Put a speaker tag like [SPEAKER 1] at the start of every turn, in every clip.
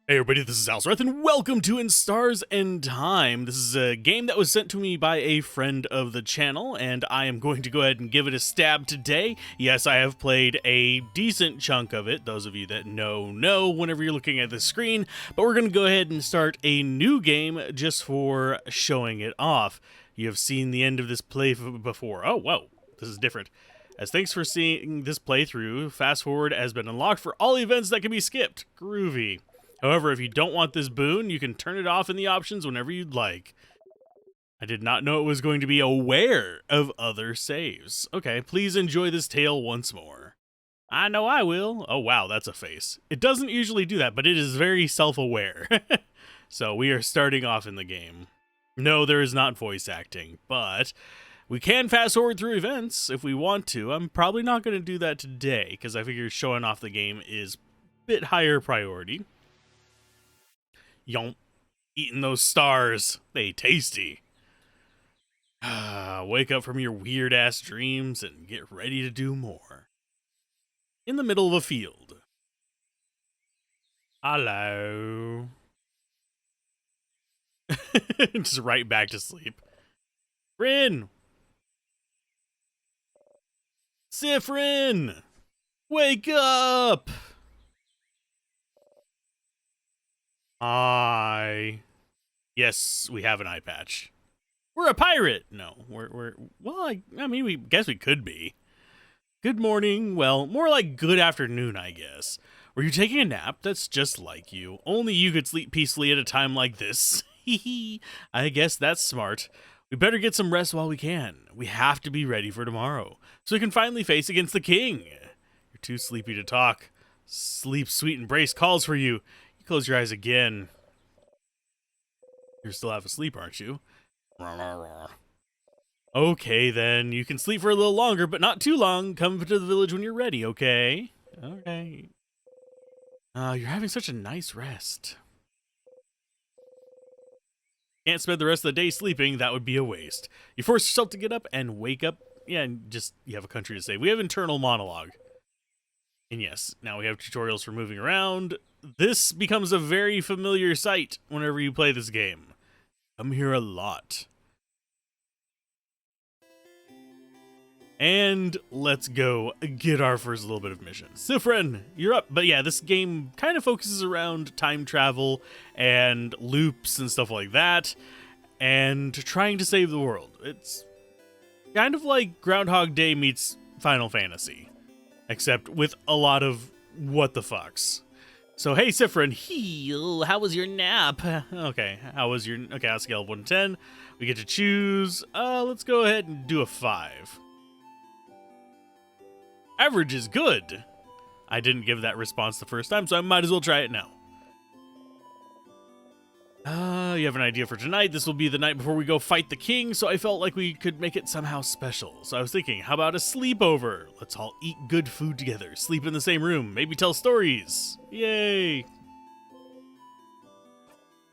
[SPEAKER 1] Hey everybody, this is Alzorath, and welcome to In Stars and Time. This is a game that was sent to me by a friend of the channel, and I am going to go ahead and give it a stab today. Yes, I have played a decent chunk of it, those of you that know whenever you're looking at the screen, but we're going to go ahead and start a new game just for showing it off. You have seen the end of this play before. Oh, whoa, this is different. As thanks for seeing this playthrough, fast forward has been unlocked for all events that can be skipped. Groovy. However, if you don't want this boon, you can turn it off in the options whenever you'd like. I did not know it was going to be aware of other saves. Okay, please enjoy this tale once more. I know I will. Oh wow, that's a face. It doesn't usually do that, but it is very self-aware. So we are starting off in the game. No, there is not voice acting, but we can fast forward through events if we want to. I'm probably not going to do that today, because I figure showing off the game is a bit higher priority. Yomp. Eating those stars. They tasty. Wake up from your weird-ass dreams and get ready to do more. In the middle of a field. Hello. Just right back to sleep. Rin! Sifrin! Wake up! Yes, we have an eye patch. We're a pirate. No, well, I mean, we guess we could be. Good morning. Well, more like good afternoon, I guess. Were you taking a nap? That's just like you. Only you could sleep peacefully at a time like this. I guess that's smart. We better get some rest while we can. We have to be ready for tomorrow, so we can finally face against the king. You're too sleepy to talk. Sleep, sweet embrace calls for you. Close your eyes again. You're still half asleep, aren't you? Okay, then. You can sleep for a little longer, but not too long. Come to the village when you're ready, okay? Okay. You're having such a nice rest. Can't spend the rest of the day sleeping. That would be a waste. You force yourself to get up and wake up. Yeah, and just, you have a country to save. We have internal monologue. And yes, now we have tutorials for moving around. This becomes a very familiar sight whenever you play this game. Come here a lot. And let's go get our first little bit of mission. Sifrin, you're up. But yeah, this game kind of focuses around time travel and loops and stuff like that, and trying to save the world. It's kind of like Groundhog Day meets Final Fantasy, except with a lot of what the fucks. So, hey, Sifrin, heal. How was your nap? Okay, how was your... Okay, on a scale of 1 to 10, we get to choose. Let's go ahead and do a 5. Average is good. I didn't give that response the first time, so I might as well try it now. You have an idea for tonight. This will be the night before we go fight the king, so I felt like we could make it somehow special. So I was thinking, how about a sleepover? Let's all eat good food together, sleep in the same room, maybe tell stories. Yay!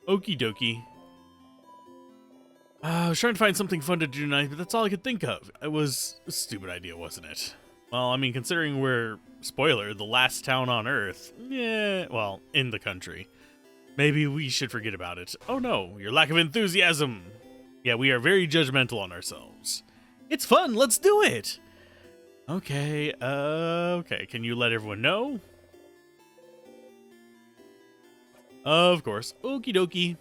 [SPEAKER 1] Okie dokie. I was trying to find something fun to do tonight, but that's all I could think of. It was a stupid idea, wasn't it? Well, I mean, considering we're, spoiler, the last town on Earth. Yeah, well, in the country. Maybe we should forget about it. Oh no, your lack of enthusiasm. Yeah, we are very judgmental on ourselves. It's fun, let's do it. Okay, okay. Can you let everyone know? Of course. Okie dokie.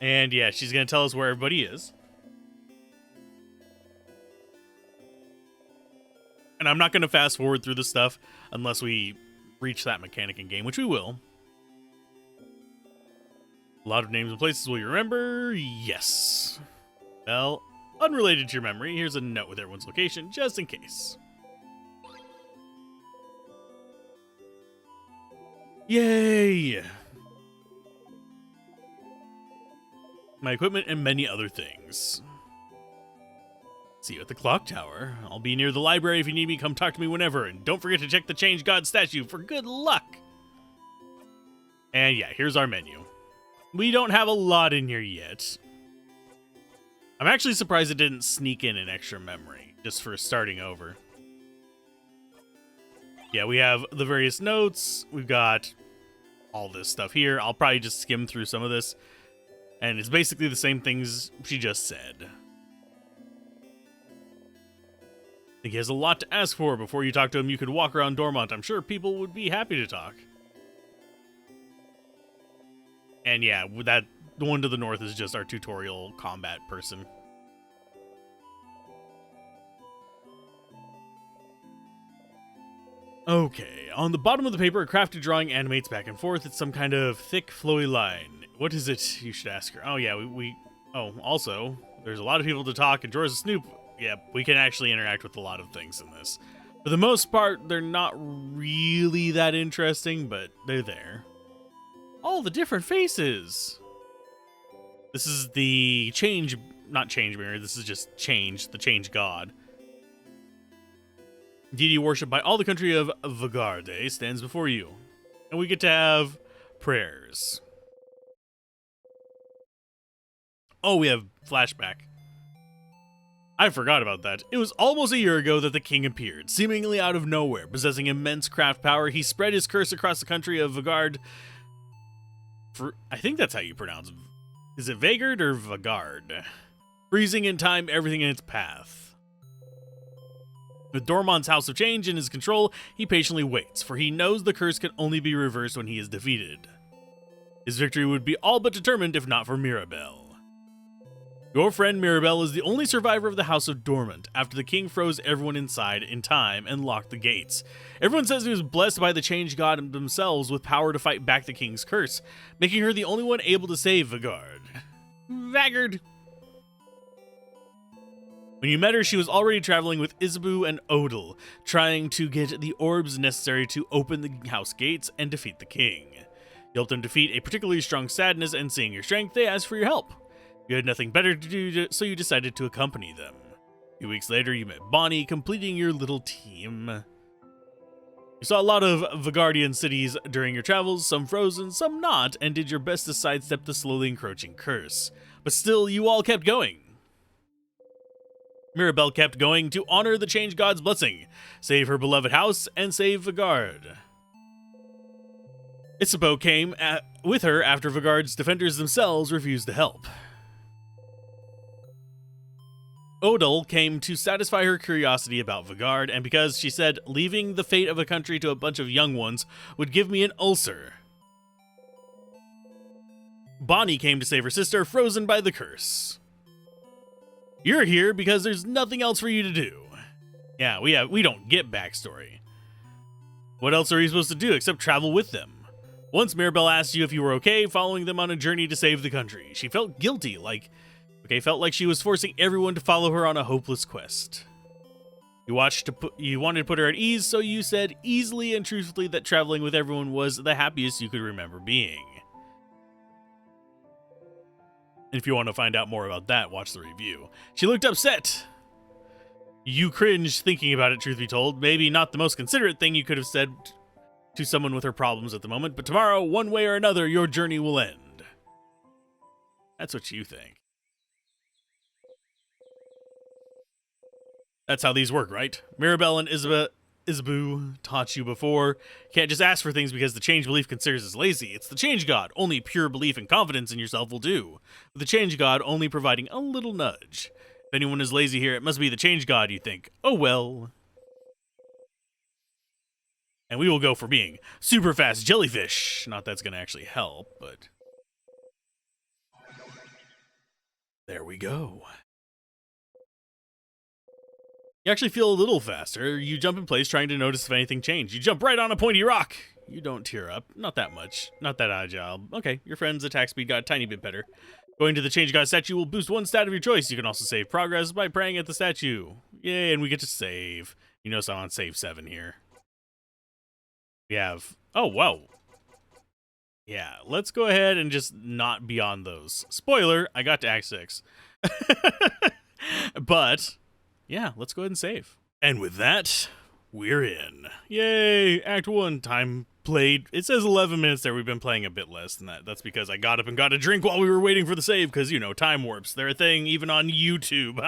[SPEAKER 1] And yeah, she's gonna tell us where everybody is. And I'm not gonna fast forward through the stuff unless we reach that mechanic in game, which we will. A lot of names and places will you remember? Yes. Well, unrelated to your memory, here's a note with everyone's location, just in case. Yay! My equipment and many other things. See you at the clock tower. I'll be near the library if you need me. Come talk to me whenever. And don't forget to check the Change God statue for good luck. And yeah, here's our menu. We don't have a lot in here yet. I'm actually surprised it didn't sneak in an extra memory, just for starting over. Yeah, we have the various notes. We've got all this stuff here. I'll probably just skim through some of this, and it's basically the same things she just said. I think he has a lot to ask for. Before you talk to him, you could walk around Dormont. I'm sure people would be happy to talk. And yeah, that the one to the north is just our tutorial combat person. Okay, on the bottom of the paper, a crafted drawing animates back and forth. It's some kind of thick, flowy line. What is it? You should ask her. Oh yeah, oh, also, there's a lot of people to talk, and Jorah's a snoop. Yeah, we can actually interact with a lot of things in this. For the most part, they're not really that interesting, but they're there. All the different faces! This is the not change mirror, this is just change, the change god. Deity worshipped by all the country of Vagarde stands before you. And we get to have prayers. Oh, we have flashback. I forgot about that. It was almost a year ago that the king appeared, seemingly out of nowhere. Possessing immense craft power, he spread his curse across the country of Vagard. I think that's how you pronounce it. Is it Vagard or Vagard? Freezing in time everything in its path. With Dormont's House of Change in his control, he patiently waits, for he knows the curse can only be reversed when he is defeated. His victory would be all but determined if not for Mirabelle. Your friend Mirabelle is the only survivor of the House of Dormant, after the king froze everyone inside in time and locked the gates. Everyone says he was blessed by the Change God themselves with power to fight back the king's curse, making her the only one able to save Vagard. Vagard! When you met her, she was already traveling with Isabu and Odal, trying to get the orbs necessary to open the house gates and defeat the king. You helped them defeat a particularly strong sadness, and seeing your strength, they asked for your help. You had nothing better to do, so you decided to accompany them. A few weeks later, you met Bonnie, completing your little team. You saw a lot of Vagardian cities during your travels, some frozen, some not, and did your best to sidestep the slowly encroaching curse. But still, you all kept going. Mirabelle kept going to honor the Change God's blessing, save her beloved house, and save Vagard. Isabeau came with her after Vagard's defenders themselves refused to help. Odal came to satisfy her curiosity about Vagard, and because she said leaving the fate of a country to a bunch of young ones would give me an ulcer. Bonnie came to save her sister, frozen by the curse. You're here because there's nothing else for you to do. Yeah, we don't get backstory. What else are you supposed to do except travel with them? Once Mirabelle asked you if you were okay following them on a journey to save the country. She felt guilty, felt like she was forcing everyone to follow her on a hopeless quest. You wanted to put her at ease, so you said easily and truthfully that traveling with everyone was the happiest you could remember being. If you want to find out more about that, watch the review. She looked upset. You cringed thinking about it, truth be told. Maybe not the most considerate thing you could have said to someone with her problems at the moment, but tomorrow, one way or another, your journey will end. That's what you think. That's how these work, right? Mirabelle and Isabu taught you before. Can't just ask for things because the change belief considers us lazy. It's the change god. Only pure belief and confidence in yourself will do. With the change god only providing a little nudge. If anyone is lazy here, it must be the change god, you think. Oh well. And we will go for being super fast jellyfish. Not that's going to actually help, but... there we go. You actually feel a little faster. You jump in place trying to notice if anything changed. You jump right on a pointy rock. You don't tear up. Not that much. Not that agile. Okay, your friend's attack speed got a tiny bit better. Going to the Change God statue will boost one stat of your choice. You can also save progress by praying at the statue. Yay, and we get to save. You notice I'm on save 7 here. We have... oh, wow. Yeah, let's go ahead and just not be on those. Spoiler, I got to Act 6. But... yeah, let's go ahead and save. And with that, we're in. Yay! Act 1, time played. It says 11 minutes there. We've been playing a bit less than that. That's because I got up and got a drink while we were waiting for the save, because, you know, time warps. They're a thing even on YouTube.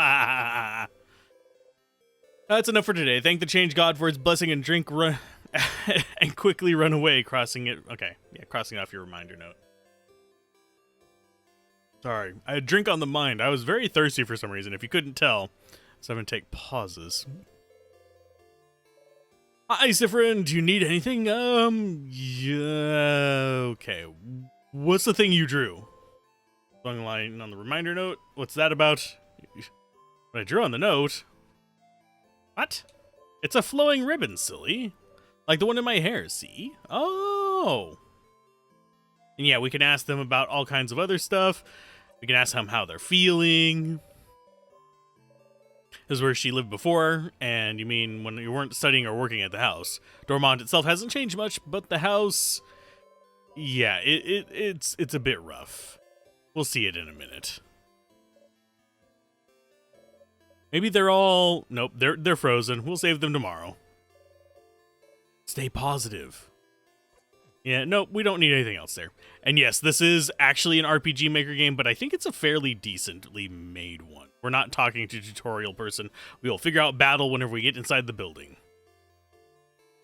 [SPEAKER 1] That's enough for today. Thank the Change God for its blessing and drink and quickly run away, crossing it. Okay, yeah, crossing off your reminder note. Sorry, I had drink on the mind. I was very thirsty for some reason, if you couldn't tell. So I'm going to take pauses. Hi, Sifrin, do you need anything? Yeah, okay. What's the thing you drew? Long line on the reminder note. What's that about? What I drew on the note? What? It's a flowing ribbon, silly. Like the one in my hair, see? Oh. And yeah, we can ask them about all kinds of other stuff. We can ask them how they're feeling. This is where she lived before, and you mean when you weren't studying or working at the house. Dormont itself hasn't changed much, but the house... Yeah, it's a bit rough. We'll see it in a minute. Maybe they're all... Nope, they're frozen. We'll save them tomorrow. Stay positive. Yeah, nope, we don't need anything else there. And yes, this is actually an RPG Maker game, but I think it's a fairly decently made one. We're not talking to a tutorial person. We will figure out battle whenever we get inside the building.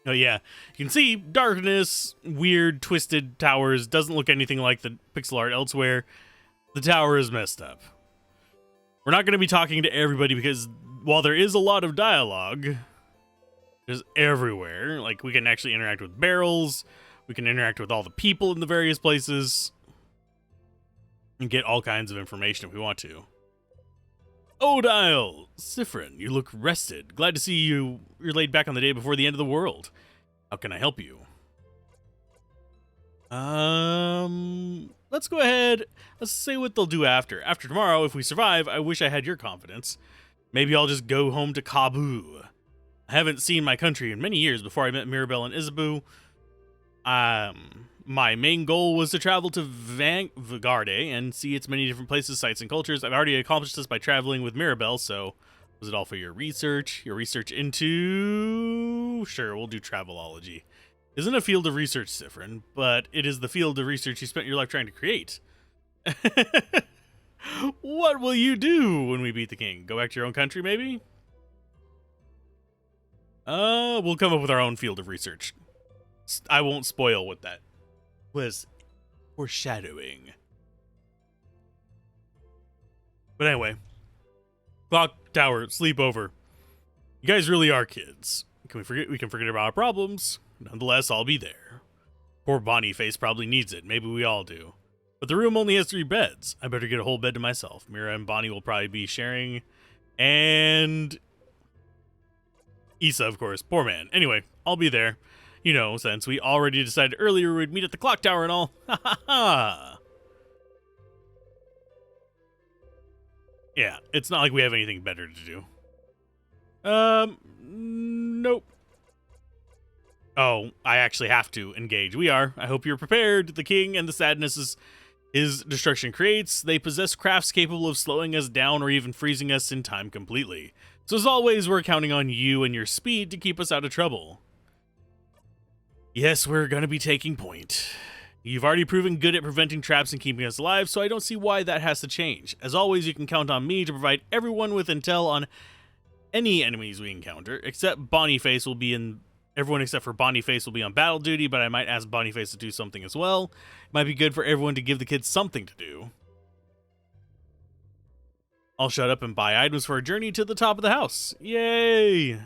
[SPEAKER 1] Oh yeah, you can see darkness, weird, twisted towers. Doesn't look anything like the pixel art elsewhere. The tower is messed up. We're not going to be talking to everybody because while there is a lot of dialogue, there's everywhere. Like, we can actually interact with barrels. We can interact with all the people in the various places. And get all kinds of information if we want to. Odile! Sifrin, you look rested. Glad to see you're laid back on the day before the end of the world. How can I help you? Let's go ahead. Let's say what they'll do after. After tomorrow, if we survive, I wish I had your confidence. Maybe I'll just go home to Kabu. I haven't seen my country in many years before I met Mirabelle and Isabu. My main goal was to travel to Vagarde and see its many different places, sites, and cultures. I've already accomplished this by traveling with Mirabelle, so was it all for your research? Your research into... Sure, we'll do travelology. Isn't a field of research, Sifrin, but it is the field of research you spent your life trying to create. What will you do when we beat the king? Go back to your own country, maybe? We'll come up with our own field of research. I won't spoil what that was foreshadowing. But anyway, clock tower, sleepover. You guys really are kids. Can we forget? We can forget about our problems. Nonetheless, I'll be there. Poor Bonnie Face probably needs it. Maybe we all do. But the room only has 3 beds. I better get a whole bed to myself. Mira and Bonnie will probably be sharing. And Issa, of course. Poor man. Anyway, I'll be there. You know, since we already decided earlier we'd meet at the clock tower and all. Ha ha ha! Yeah, it's not like we have anything better to do. Nope. Oh, I actually have to engage. We are. I hope you're prepared. The king and the sadness his destruction creates. They possess crafts capable of slowing us down or even freezing us in time completely. So as always, we're counting on you and your speed to keep us out of trouble. Yes, we're going to be taking point. You've already proven good at preventing traps and keeping us alive, so I don't see why that has to change. As always, you can count on me to provide everyone with intel on any enemies we encounter, except Bonyface will be in... Everyone except for Bonyface will be on battle duty, but I might ask Bonyface to do something as well. It might be good for everyone to give the kids something to do. I'll shut up and buy items for a journey to the top of the house. Yay!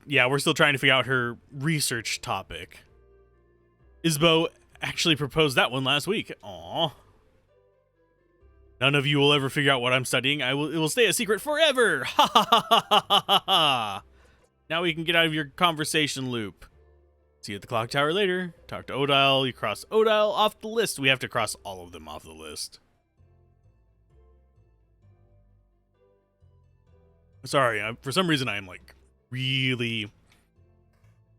[SPEAKER 1] Yeah, we're still trying to figure out her research topic. Isbo actually proposed that one last week. Aww. None of you will ever figure out what I'm studying. It will stay a secret forever. Ha ha ha ha ha ha ha. Now we can get out of your conversation loop. See you at the clock tower later. Talk to Odile. You cross Odile off the list. We have to cross all of them off the list. Sorry, for some reason I am like really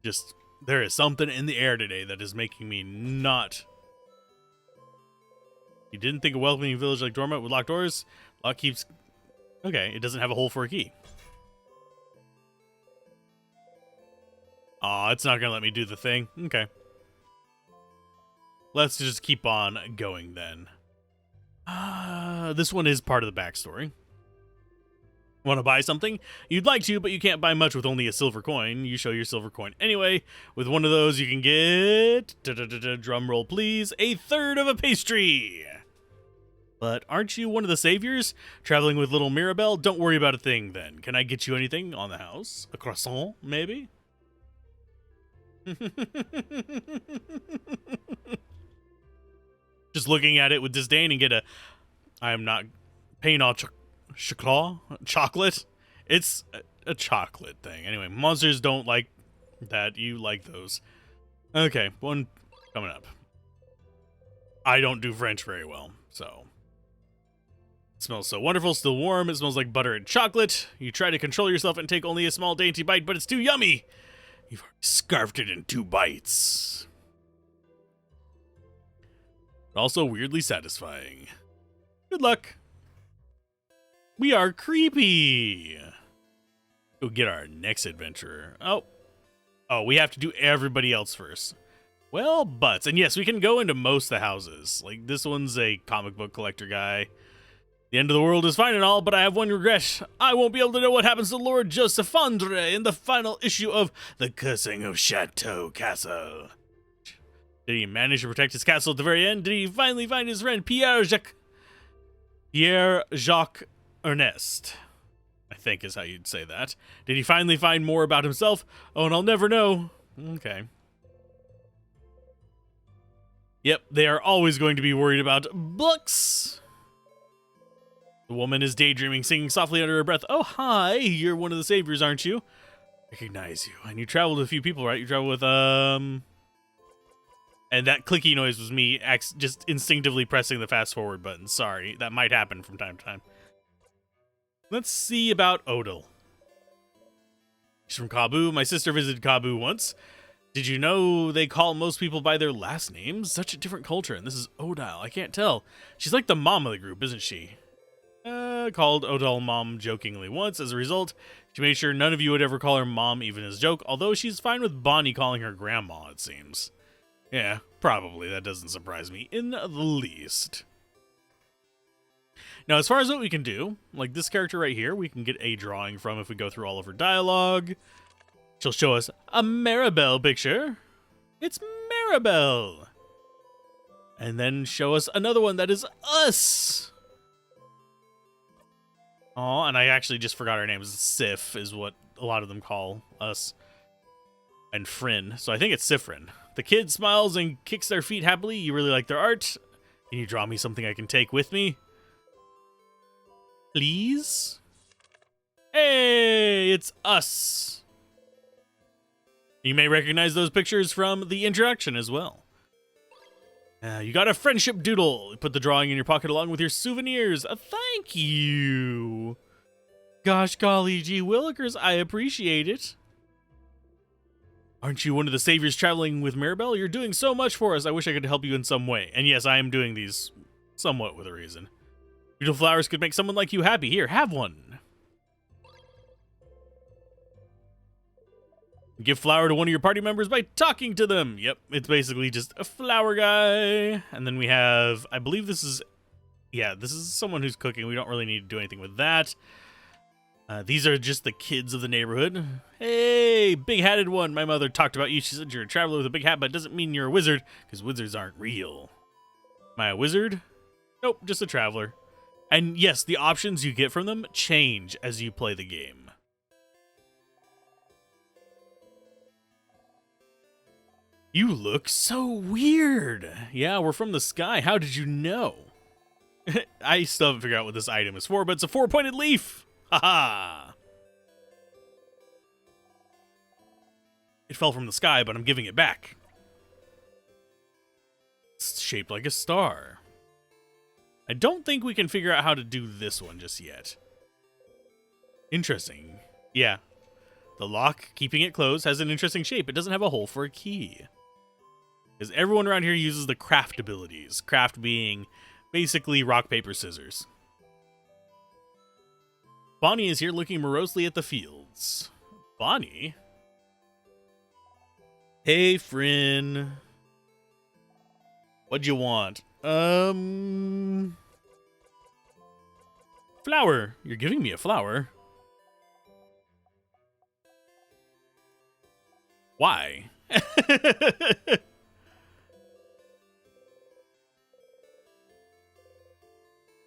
[SPEAKER 1] just... There is something in the air today that is making me not... You didn't think a welcoming village like Dormont would lock doors? Lock keeps... Okay, it doesn't have a hole for a key. Aw, it's not gonna let me do the thing. Okay. Let's just keep on going then. This one is part of the backstory. Want to buy something? You'd like to, but you can't buy much with only a silver coin. You show your silver coin anyway. With one of those, you can get, drum roll please, a third of a pastry. But aren't you one of the saviors? Traveling with little Mirabelle? Don't worry about a thing then. Can I get you anything on the house? A croissant, maybe? Just looking at it with disdain and get a, I am not paying all chocolate. It's a chocolate thing. Anyway, monsters don't like that. You like those. Okay, one coming up. I don't do French very well, so. It smells so wonderful, still warm. It smells like butter and chocolate. You try to control yourself and take only a small dainty bite, but it's too yummy. You've already scarfed it in 2 bites. Also weirdly satisfying. Good luck. We are creepy. Go get our next adventurer. Oh, we have to do everybody else first. Well, butts. And yes, we can go into most of the houses. Like, this one's a comic book collector guy. The end of the world is fine and all, but I have one regret. I won't be able to know what happens to Lord Josephandre in the final issue of The Cursing of Chateau Castle. Did he manage to protect his castle at the very end? Did he finally find his friend Pierre-Jacques Ernest? I think is how you'd say that. Did he finally find more about himself? Oh, and I'll never know. Okay. Yep, they are always going to be worried about books. The woman is daydreaming, singing softly under her breath. Oh, hi, you're one of the saviors, aren't you? Recognize you. And you traveled with a few people, right? You traveled with, And that clicky noise was me just instinctively pressing the fast forward button. Sorry, that might happen from time to time. Let's see about Odile. She's from Kabu. My sister visited Kabu once. Did you know they call most people by their last names? Such a different culture, and this is Odile. I can't tell. She's like the mom of the group, isn't she? Called Odile mom jokingly once. As a result, she made sure none of you would ever call her mom, even as a joke, although she's fine with Bonnie calling her grandma, it seems. Yeah, probably. That doesn't surprise me in the least. Now, as far as what we can do, like this character right here, we can get a drawing from if we go through all of her dialogue. She'll show us a Mirabelle picture. It's Mirabelle. And then show us another one that is us. Oh, and I actually just forgot her name. Sif is what a lot of them call us. And Fryn. So I think it's Sifrin. The kid smiles and kicks their feet happily. You really like their art. Can you draw me something I can take with me? Please? Hey, it's us. You may recognize those pictures from the introduction as well. You got a friendship doodle. Put the drawing in your pocket along with your souvenirs. Thank you. Gosh golly gee willikers, I appreciate it. Aren't you one of the saviors traveling with Mirabelle? You're doing so much for us. I wish I could help you in some way. And yes, I am doing these somewhat with a reason. Beautiful flowers could make someone like you happy. Here, have one. Give flower to one of your party members by talking to them. Yep, it's basically just a flower guy. And then we have, I believe this is, yeah, this is someone who's cooking. We don't really need to do anything with that. These are just the kids of the neighborhood. Hey, big-hatted one. My mother talked about you. She said you're a traveler with a big hat, but it doesn't mean you're a wizard, because wizards aren't real. Am I a wizard? Nope, just a traveler. And yes, the options you get from them change as you play the game. You look so weird. Yeah, we're from the sky. How did you know? I still haven't figured out what this item is for, but it's a 4-pointed leaf. Haha. It fell from the sky, but I'm giving it back. It's shaped like a star. I don't think we can figure out how to do this one just yet. Interesting. Yeah. The lock, keeping it closed, has an interesting shape. It doesn't have a hole for a key. Because everyone around here uses the craft abilities. Craft being basically rock, paper, scissors. Bonnie is here looking morosely at the fields. Bonnie? Hey, Fryn. What'd you want? Flower. You're giving me a flower. Why?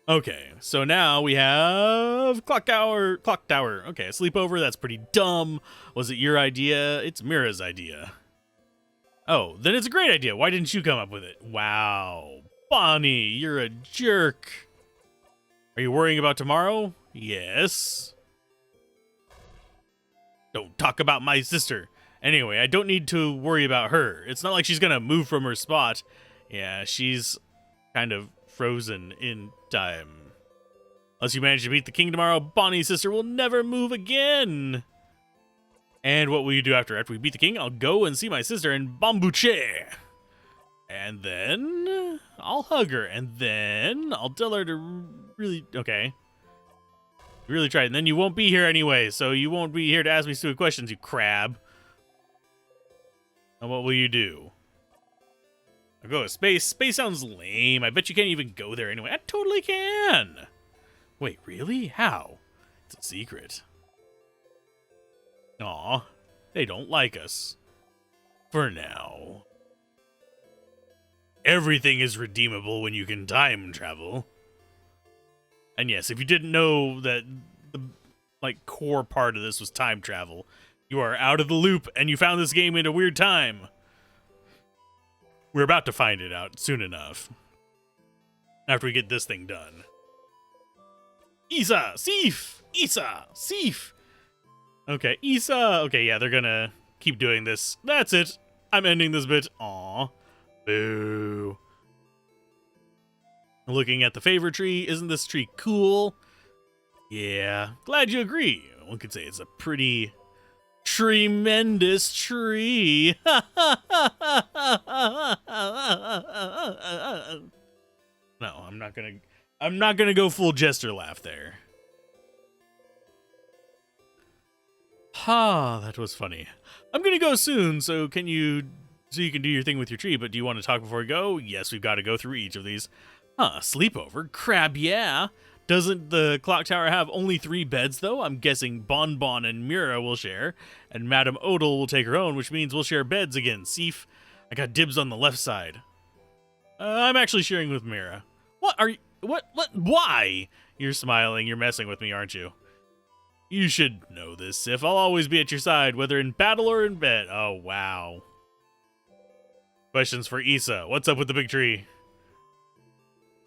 [SPEAKER 1] Okay, so now we have clock tower. Okay, a sleepover. That's pretty dumb. Was it your idea? It's Mira's idea. Oh, then it's a great idea. Why didn't you come up with it? Wow, Bonnie, you're a jerk. Are you worrying about tomorrow? Yes. Don't talk about my sister. Anyway, I don't need to worry about her. It's not like she's gonna move from her spot. Yeah, she's kind of frozen in time. Unless you manage to beat the king tomorrow, Bonnie's sister will never move again. And what will you do after? After we beat the king, I'll go and see my sister in Bambuche. And then I'll hug her. And then I'll tell her to really... Okay. Really try it. And then you won't be here anyway, so you won't be here to ask me stupid questions, you crab. And what will you do? I'll go to space. Space sounds lame. I bet you can't even go there anyway. I totally can. Wait, really? How? It's a secret. Aw, they don't like us. For now. Everything is redeemable when you can time travel. And yes, if you didn't know that the core part of this was time travel, you are out of the loop and you found this game in a weird time. We're about to find it out soon enough. After we get this thing done. Isa! Sif! Isa! Sif! Okay, Isa! Okay, yeah, they're gonna keep doing this. That's it. I'm ending this bit. Aw. Boo. Looking at the favor tree, isn't this tree cool? Yeah, glad you agree. One could say it's a pretty tremendous tree. No, I'm not gonna go full jester laugh there. Ha, that was funny. I'm gonna go soon, so you can do your thing with your tree, but do you want to talk before we go? Yes, we've got to go through each of these. Huh, sleepover? Crab, yeah. Doesn't the clock tower have only 3 beds, though? I'm guessing Bonbon and Mira will share, and Madame Odal will take her own, which means we'll share beds again. Sif, I got dibs on the left side. I'm actually sharing with Mira. What are you... What? Why? You're smiling. You're messing with me, aren't you? You should know this, Sif. I'll always be at your side, whether in battle or in bed. Oh, wow. Questions for Isa. What's up with the big tree?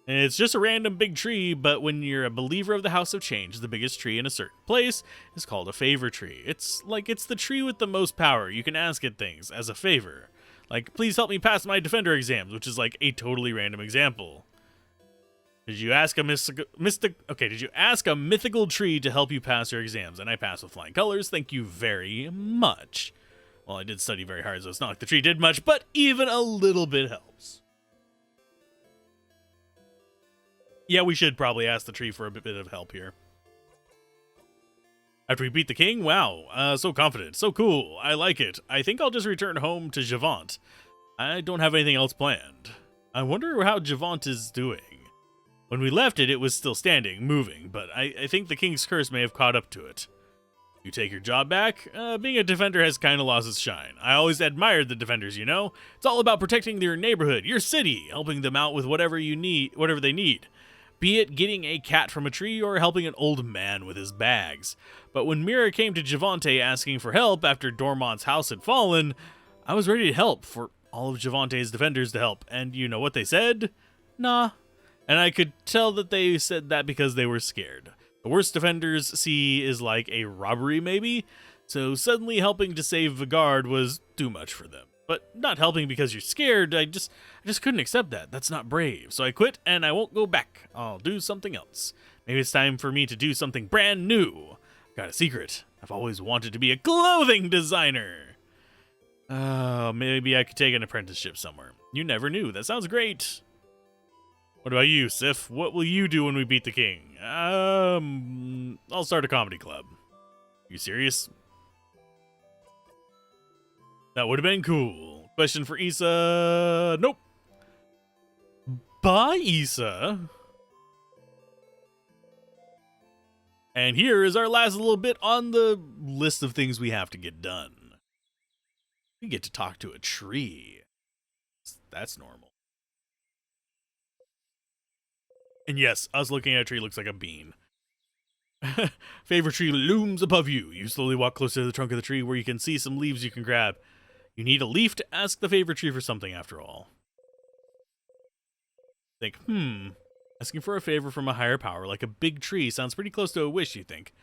[SPEAKER 1] It's just a random big tree, but when you're a believer of the House of Change, the biggest tree in a certain place is called a favor tree. It's the tree with the most power. You can ask it things as a favor. Like, please help me pass my defender exams, which is like a totally random example. Did you ask a Did you ask a mythical tree to help you pass your exams? And I passed with flying colors. Thank you very much. Well, I did study very hard, so it's not like the tree did much, but even a little bit helps. Yeah, we should probably ask the tree for a bit of help here. After we beat the king? Wow, so confident, so cool. I like it. I think I'll just return home to Javant. I don't have anything else planned. I wonder how Javant is doing. When we left it, it was still standing, moving, but I think the king's curse may have caught up to it. You take your job back? Being a defender has kind of lost its shine. I always admired the defenders, you know? It's all about protecting your neighborhood, your city, helping them out with whatever they need. Be it getting a cat from a tree or helping an old man with his bags. But when Mira came to Javante asking for help after Dormont's house had fallen, I was ready to help, for all of Javante's defenders to help. And you know what they said? Nah. And I could tell that they said that because they were scared. The worst defenders see is like a robbery, maybe? So suddenly helping to save Vigard was too much for them. But not helping because you're scared, I just couldn't accept that. That's not brave. So I quit and I won't go back. I'll do something else. Maybe it's time for me to do something brand new. Got a secret. I've always wanted to be a clothing designer. Maybe I could take an apprenticeship somewhere. You never knew. That sounds great. What about you, Sif? What will you do when we beat the king? I'll start a comedy club. You serious? That would have been cool. Question for Isa. Nope. Bye, Isa. And here is our last little bit on the list of things we have to get done. We get to talk to a tree. That's normal. And yes, us looking at a tree looks like a bean. Favorite tree looms above you. You slowly walk closer to the trunk of the tree where you can see some leaves you can grab. You need a leaf to ask the favorite tree for something after all. Think, asking for a favor from a higher power, like a big tree, sounds pretty close to a wish, you think.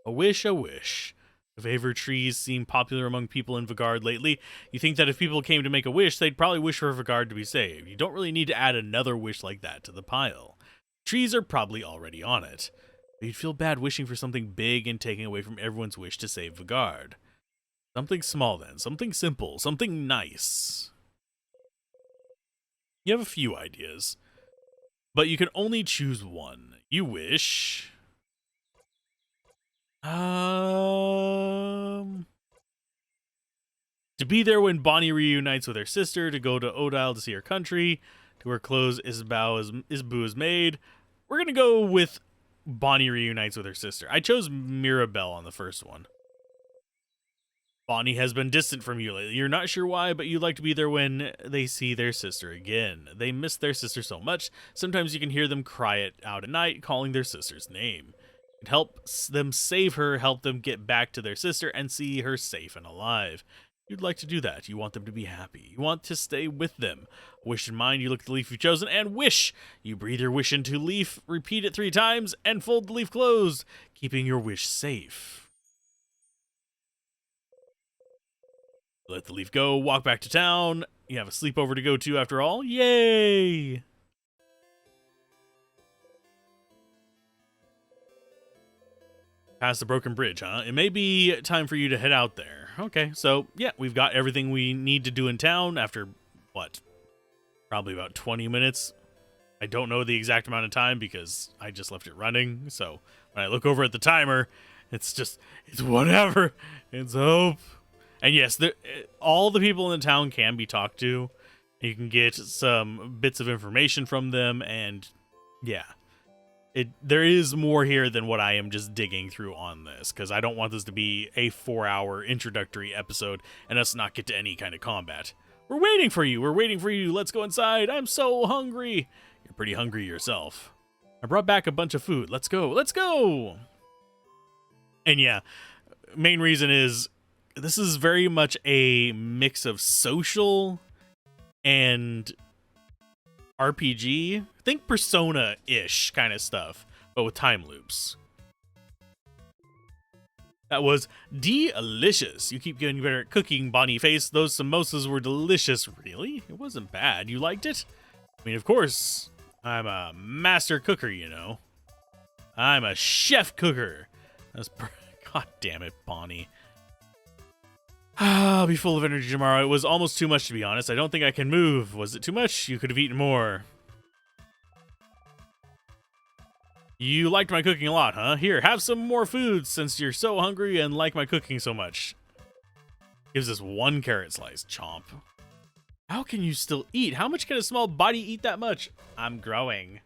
[SPEAKER 1] A wish, a wish. The favorite trees seem popular among people in Vaugarde lately. You think that if people came to make a wish, they'd probably wish for Vaugarde to be saved. You don't really need to add another wish like that to the pile. Trees are probably already on it. But you'd feel bad wishing for something big and taking away from everyone's wish to save Vaugarde. Something small then, something simple, something nice. You have a few ideas, but you can only choose one. You wish... to be there when Bonnie reunites with her sister, to go to Odile to see her country, to wear clothes Isbu is made. We're gonna go with Bonnie reunites with her sister. I chose Mirabelle on the first one. Bonnie has been distant from you lately. You're not sure why, but you'd like to be there when they see their sister again. They miss their sister so much, sometimes you can hear them cry it out at night, calling their sister's name. It helps them save her, help them get back to their sister, and see her safe and alive. You'd like to do that. You want them to be happy. You want to stay with them. Wish in mind, you look at the leaf you've chosen, and wish! You breathe your wish into leaf, repeat it 3 times, and fold the leaf closed, keeping your wish safe. Let the leaf go, walk back to town. You have a sleepover to go to after all. Yay! Past the broken bridge, huh? It may be time for you to head out there. Okay, so yeah, we've got everything we need to do in town after, what? Probably about 20 minutes. I don't know the exact amount of time because I just left it running. So when I look over at the timer, it's whatever. It's hope. And yes, all the people in the town can be talked to. You can get some bits of information from them, and yeah. There is more here than what I am just digging through on this, because I don't want this to be a 4-hour introductory episode and us not get to any kind of combat. We're waiting for you. We're waiting for you. Let's go inside. I'm so hungry. You're pretty hungry yourself. I brought back a bunch of food. Let's go. Let's go. And yeah, main reason is this is very much a mix of social and RPG. Think Persona-ish kind of stuff, but with time loops. That was delicious. You keep getting better at cooking, Bonnie Face. Those samosas were delicious. Really? It wasn't bad. You liked it? I mean, of course, I'm a master cooker, you know. I'm a chef cooker. God damn it, Bonnie. I'll be full of energy tomorrow. It was almost too much, to be honest. I don't think I can move. Was it too much? You could have eaten more. You liked my cooking a lot, huh? Here, have some more food since you're so hungry and like my cooking so much. Gives us 1 carrot slice. Chomp. How can you still eat? How much can a small body eat that much? I'm growing.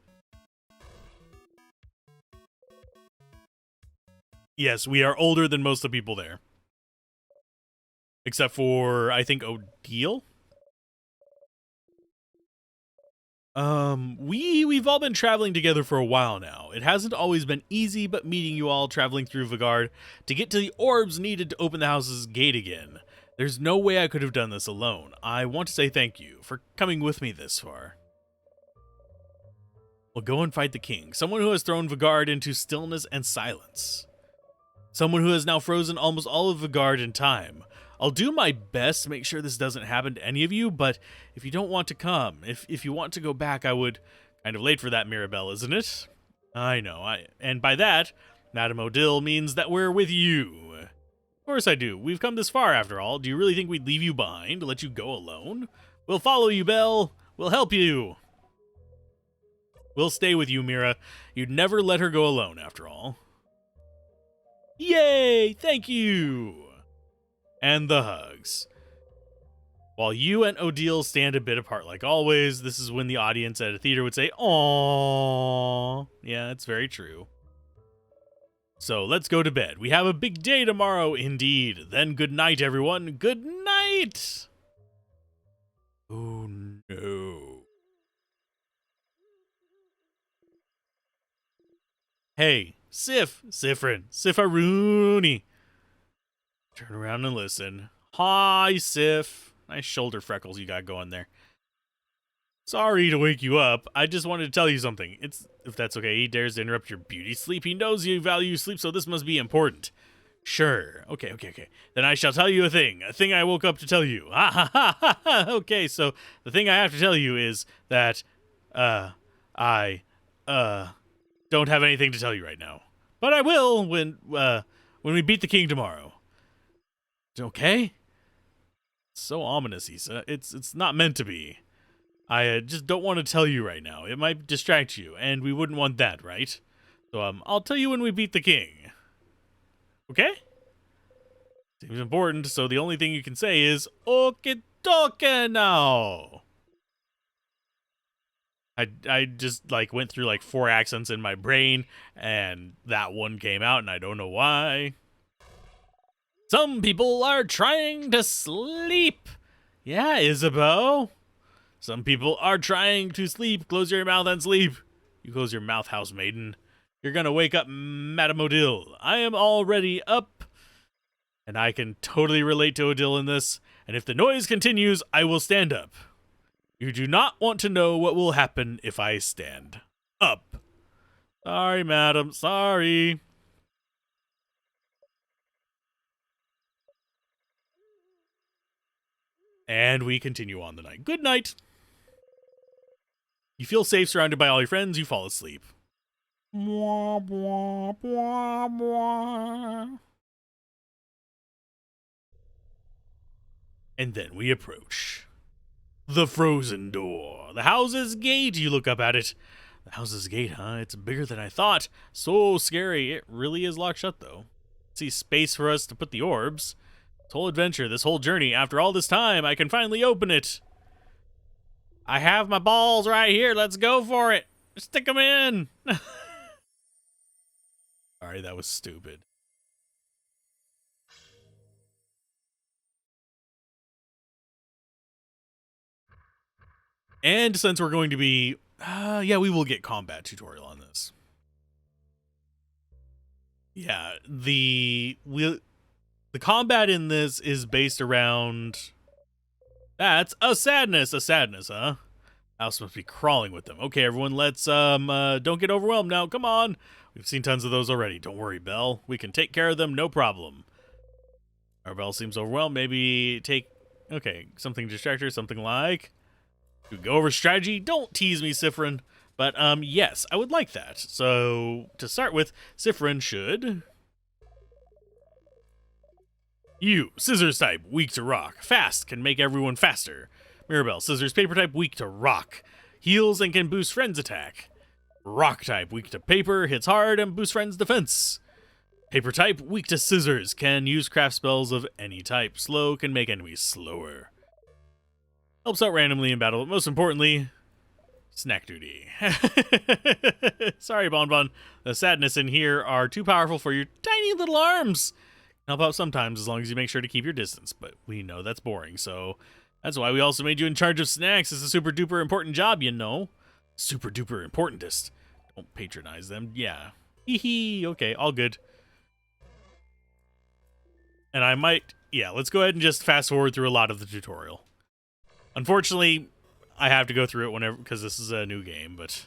[SPEAKER 1] Yes, we are older than most of the people there. Except for, I think, Odile? We've all been traveling together for a while now. It hasn't always been easy, but meeting you all traveling through Vaugarde to get to the orbs needed to open the house's gate again. There's no way I could have done this alone. I want to say thank you for coming with me this far. Well, go and fight the king, someone who has thrown Vaugarde into stillness and silence. Someone who has now frozen almost all of Vaugarde in time. I'll do my best to make sure this doesn't happen to any of you, but if you don't want to come, if you want to go back, I would... Kind of late for that, Mirabelle, isn't it? I know, and by that, Madame Odile means that we're with you. Of course I do. We've come this far, after all. Do you really think we'd leave you behind, to let you go alone? We'll follow you, Belle. We'll help you. We'll stay with you, Mira. You'd never let her go alone, after all. Yay! Thank you! And the hugs. While you and Odile stand a bit apart like always, this is when the audience at a theater would say, "Aww." Yeah, it's very true. So let's go to bed. We have a big day tomorrow, indeed. Then good night, everyone. Good night! Oh no. Hey, Siffaruni. Turn around and listen. Hi, Sif. Nice shoulder freckles you got going there. Sorry to wake you up. I just wanted to tell you something. If that's okay, he dares to interrupt your beauty sleep. He knows you value sleep, so this must be important. Sure. Okay. Then I shall tell you a thing I woke up to tell you. Ha ha ha ha ha. Okay, so the thing I have to tell you is that, I, don't have anything to tell you right now. But I will when we beat the king tomorrow. Okay? So ominous, Issa. It's not meant to be. I just don't want to tell you right now. It might distract you, and we wouldn't want that, right? So, I'll tell you when we beat the king. Okay? Seems important, so the only thing you can say is, "Okie dokie now." I just, like, went through, like, 4 accents in my brain, and that one came out, and I don't know why. Some people are trying to sleep. Yeah, Isabeau. Some people are trying to sleep. Close your mouth and sleep. You close your mouth, housemaiden. You're gonna wake up Madame Odile. I am already up, and I can totally relate to Odile in this, and if the noise continues, I will stand up. You do not want to know what will happen if I stand up. Sorry, madam, sorry. And we continue on the night. Good night. You feel safe surrounded by all your friends, you fall asleep. Blah, blah, blah, blah. And then we approach the frozen door. The house's gate. You look up at it. The house's gate, huh? It's bigger than I thought. So scary. It really is locked shut, though. See space for us to put the orbs. This whole adventure, this whole journey, after all this time, I can finally open it. I have my balls right here. Let's go for it. Stick them in. Sorry, that was stupid. And since we're going to be, yeah, we will get combat tutorial on this. Yeah, the combat in this is based around. That's a sadness, huh? House must be crawling with them. Okay, everyone, let's don't get overwhelmed now. Come on. We've seen tons of those already. Don't worry, Belle. We can take care of them, no problem. Our Belle seems overwhelmed. Maybe take, okay, something to distract her, something like. We go over strategy. Don't tease me, Siffrin. But, yes, I would like that. So, to start with, Siffrin should. You, scissors type, weak to rock. Fast, can make everyone faster. Mirabelle, scissors, paper type, weak to rock. Heals and can boost friends' attack. Rock type, weak to paper, hits hard and boosts friends' defense. Paper type, weak to scissors, can use craft spells of any type. Slow, can make enemies slower. Helps out randomly in battle, but most importantly, snack duty. Sorry, Bonbon. The sadness in here are too powerful for your tiny little arms. Help out sometimes as long as you make sure to keep your distance, but we know that's boring, so that's why we also made you in charge of snacks. It's a super duper important job, you know. Super duper importantest. Don't patronize them. Yeah. Hee hee. Okay, all good. And I might, yeah, let's go ahead and just fast forward through a lot of the tutorial. Unfortunately, I have to go through it whenever, because this is a new game, but.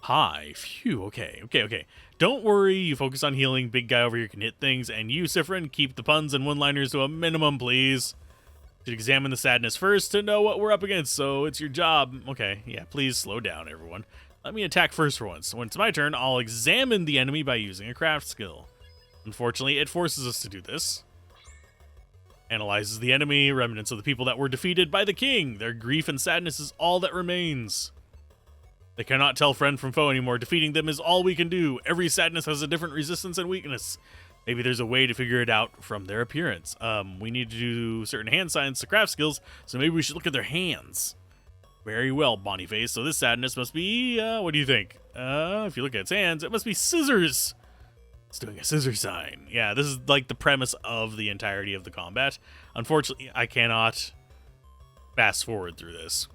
[SPEAKER 1] Hi. Phew. Okay. Don't worry. You focus on healing. Big guy over here can hit things. And you, Siffrin, keep the puns and one-liners to a minimum, please. Should examine the sadness first to know what we're up against, so it's your job. Okay, yeah, please slow down, everyone. Let me attack first for once. When it's my turn, I'll examine the enemy by using a craft skill. Unfortunately, it forces us to do this. Analyzes the enemy, remnants of the people that were defeated by the king. Their grief and sadness is all that remains. They cannot tell friend from foe anymore. Defeating them is all we can do. Every sadness has a different resistance and weakness. Maybe there's a way to figure it out from their appearance. We need to do certain hand signs to craft skills, so maybe we should look at their hands. Very well, Boniface. So this sadness must be, what do you think? If you look at its hands, it must be scissors. It's doing a scissor sign. Yeah, this is like the premise of the entirety of the combat. Unfortunately, I cannot fast forward through this.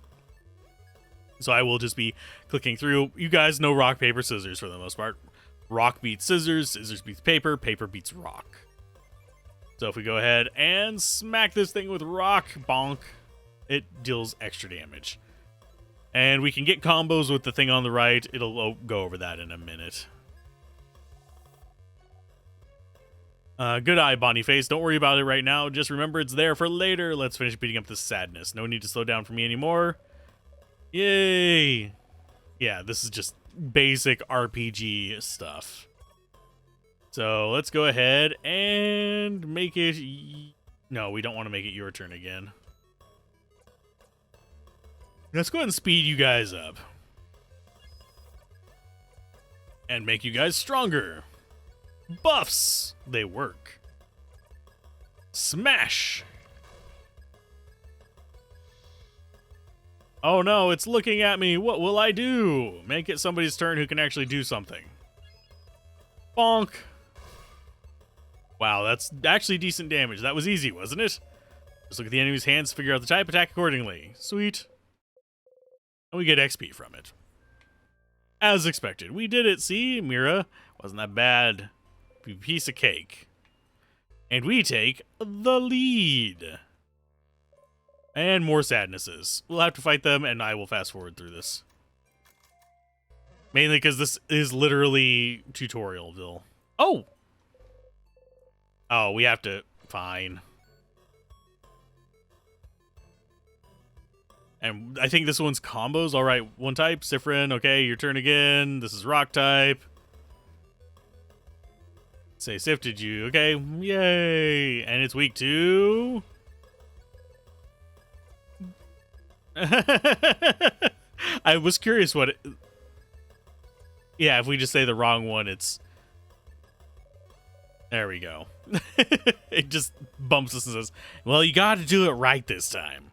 [SPEAKER 1] So I will just be clicking through. You guys know rock, paper, scissors for the most part. Rock beats scissors, scissors beats paper, paper beats rock. So if we go ahead and smack this thing with rock, bonk, it deals extra damage. And we can get combos with the thing on the right. It'll go over that in a minute. Good eye, Bonyface. Don't worry about it right now. Just remember it's there for later. Let's finish beating up this sadness. No need to slow down for me anymore. Yay! Yeah, this is just basic RPG stuff. So let's go ahead and make it... No, we don't want to make it your turn again. Let's go ahead and speed you guys up. And make you guys stronger. Buffs! They work. Smash! Oh no, it's looking at me. What will I do? Make it somebody's turn who can actually do something. Bonk. Wow, that's actually decent damage. That was easy, wasn't it? Just look at the enemy's hands, figure out the type, attack accordingly. Sweet. And we get XP from it. As expected. We did it, see, Mira? Wasn't that bad. Piece of cake. And we take the lead. And more sadnesses. We'll have to fight them, and I will fast forward through this. Mainly because this is literally tutorialville. Oh! Oh, we have to... Fine. And I think this one's combos. All right, one type, Sifrin. Okay, your turn again. This is rock type. Say sifted you. Okay, yay. And it's weak to... I was curious what it... Yeah, if we just say the wrong one, it's... There we go. It just bumps us and says, well, you gotta do it right this time.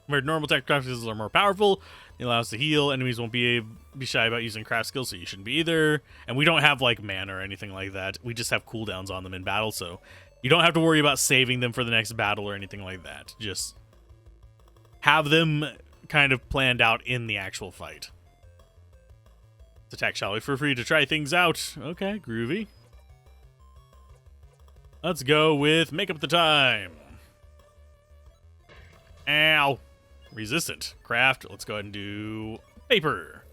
[SPEAKER 1] Where normal tech craft skills are more powerful, they allow us to heal. Enemies won't be shy about using craft skills, so you shouldn't be either. And we don't have, like, mana or anything like that. We just have cooldowns on them in battle, so... You don't have to worry about saving them for the next battle or anything like that. Just have them kind of planned out in the actual fight. Let's attack, shall we? For free to try things out. Okay, groovy. Let's go with make up the time. Ow. Resistant. Craft. Let's go ahead and do paper.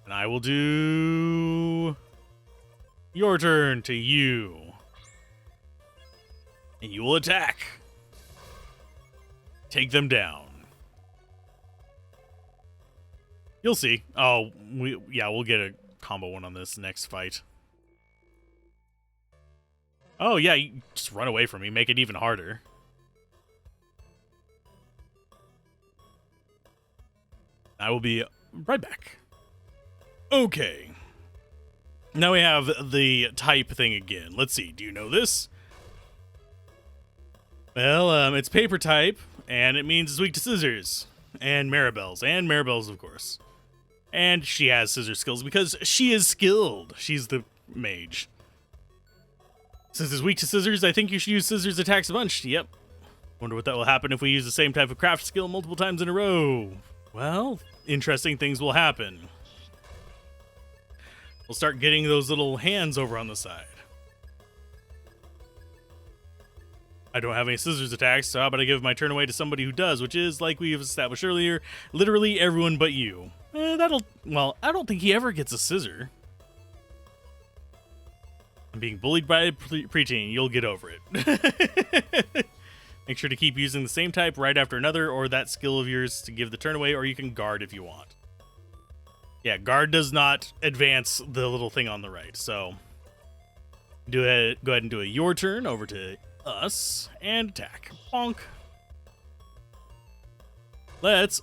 [SPEAKER 1] And I will do... Your turn to you. And you will attack. Take them down. You'll see. Oh, we'll get a combo one on this next fight. Oh, yeah, you just run away from me. Make it even harder. I will be right back. Okay. Now we have the type thing again. Let's see. Do you know this? Well, it's paper type, and it means it's weak to scissors. And Maribel's, of course. And she has scissor skills because she is skilled. She's the mage. Since it's weak to scissors, I think you should use scissors attacks a bunch. Yep. Wonder what that will happen if we use the same type of craft skill multiple times in a row. Well, interesting things will happen. We'll start getting those little hands over on the side. I don't have any scissors attacks, so how about I give my turn away to somebody who does, which is, like we've established earlier, literally everyone but you. Well, I don't think he ever gets a scissor. I'm being bullied by a preteen. You'll get over it. Make sure to keep using the same type right after another, or that skill of yours to give the turn away, or you can guard if you want. Yeah, guard does not advance the little thing on the right, so go ahead and do a your turn over to us and attack. Bonk. Let's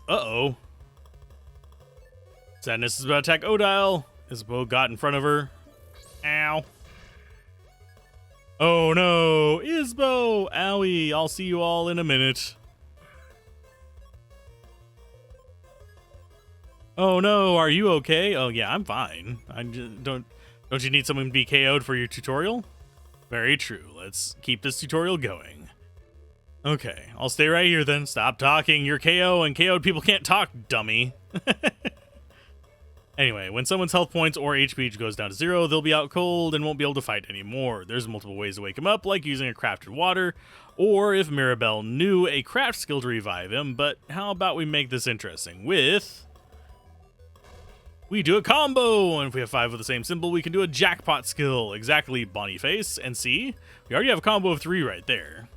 [SPEAKER 1] Sadness is about to attack Odile. Isabeau got in front of her. Ow. Oh no, Isbo! Owie, I'll see you all in a minute. Oh no, are you okay? Oh yeah, I'm fine. I just, don't you need someone to be KO'd for your tutorial? Very true. Let's keep this tutorial going. Okay, I'll stay right here then. Stop talking. You're KO, and KO'd people can't talk, dummy. Anyway, when someone's health points or HP goes down to 0, they'll be out cold and won't be able to fight anymore. There's multiple ways to wake him up, like using a crafted water, or if Mirabelle knew, a craft skill to revive him. But how about we make this interesting with... we do a combo, and if we have 5 with the same symbol, we can do a jackpot skill. Exactly, Boniface. And see, we already have a combo of 3 right there.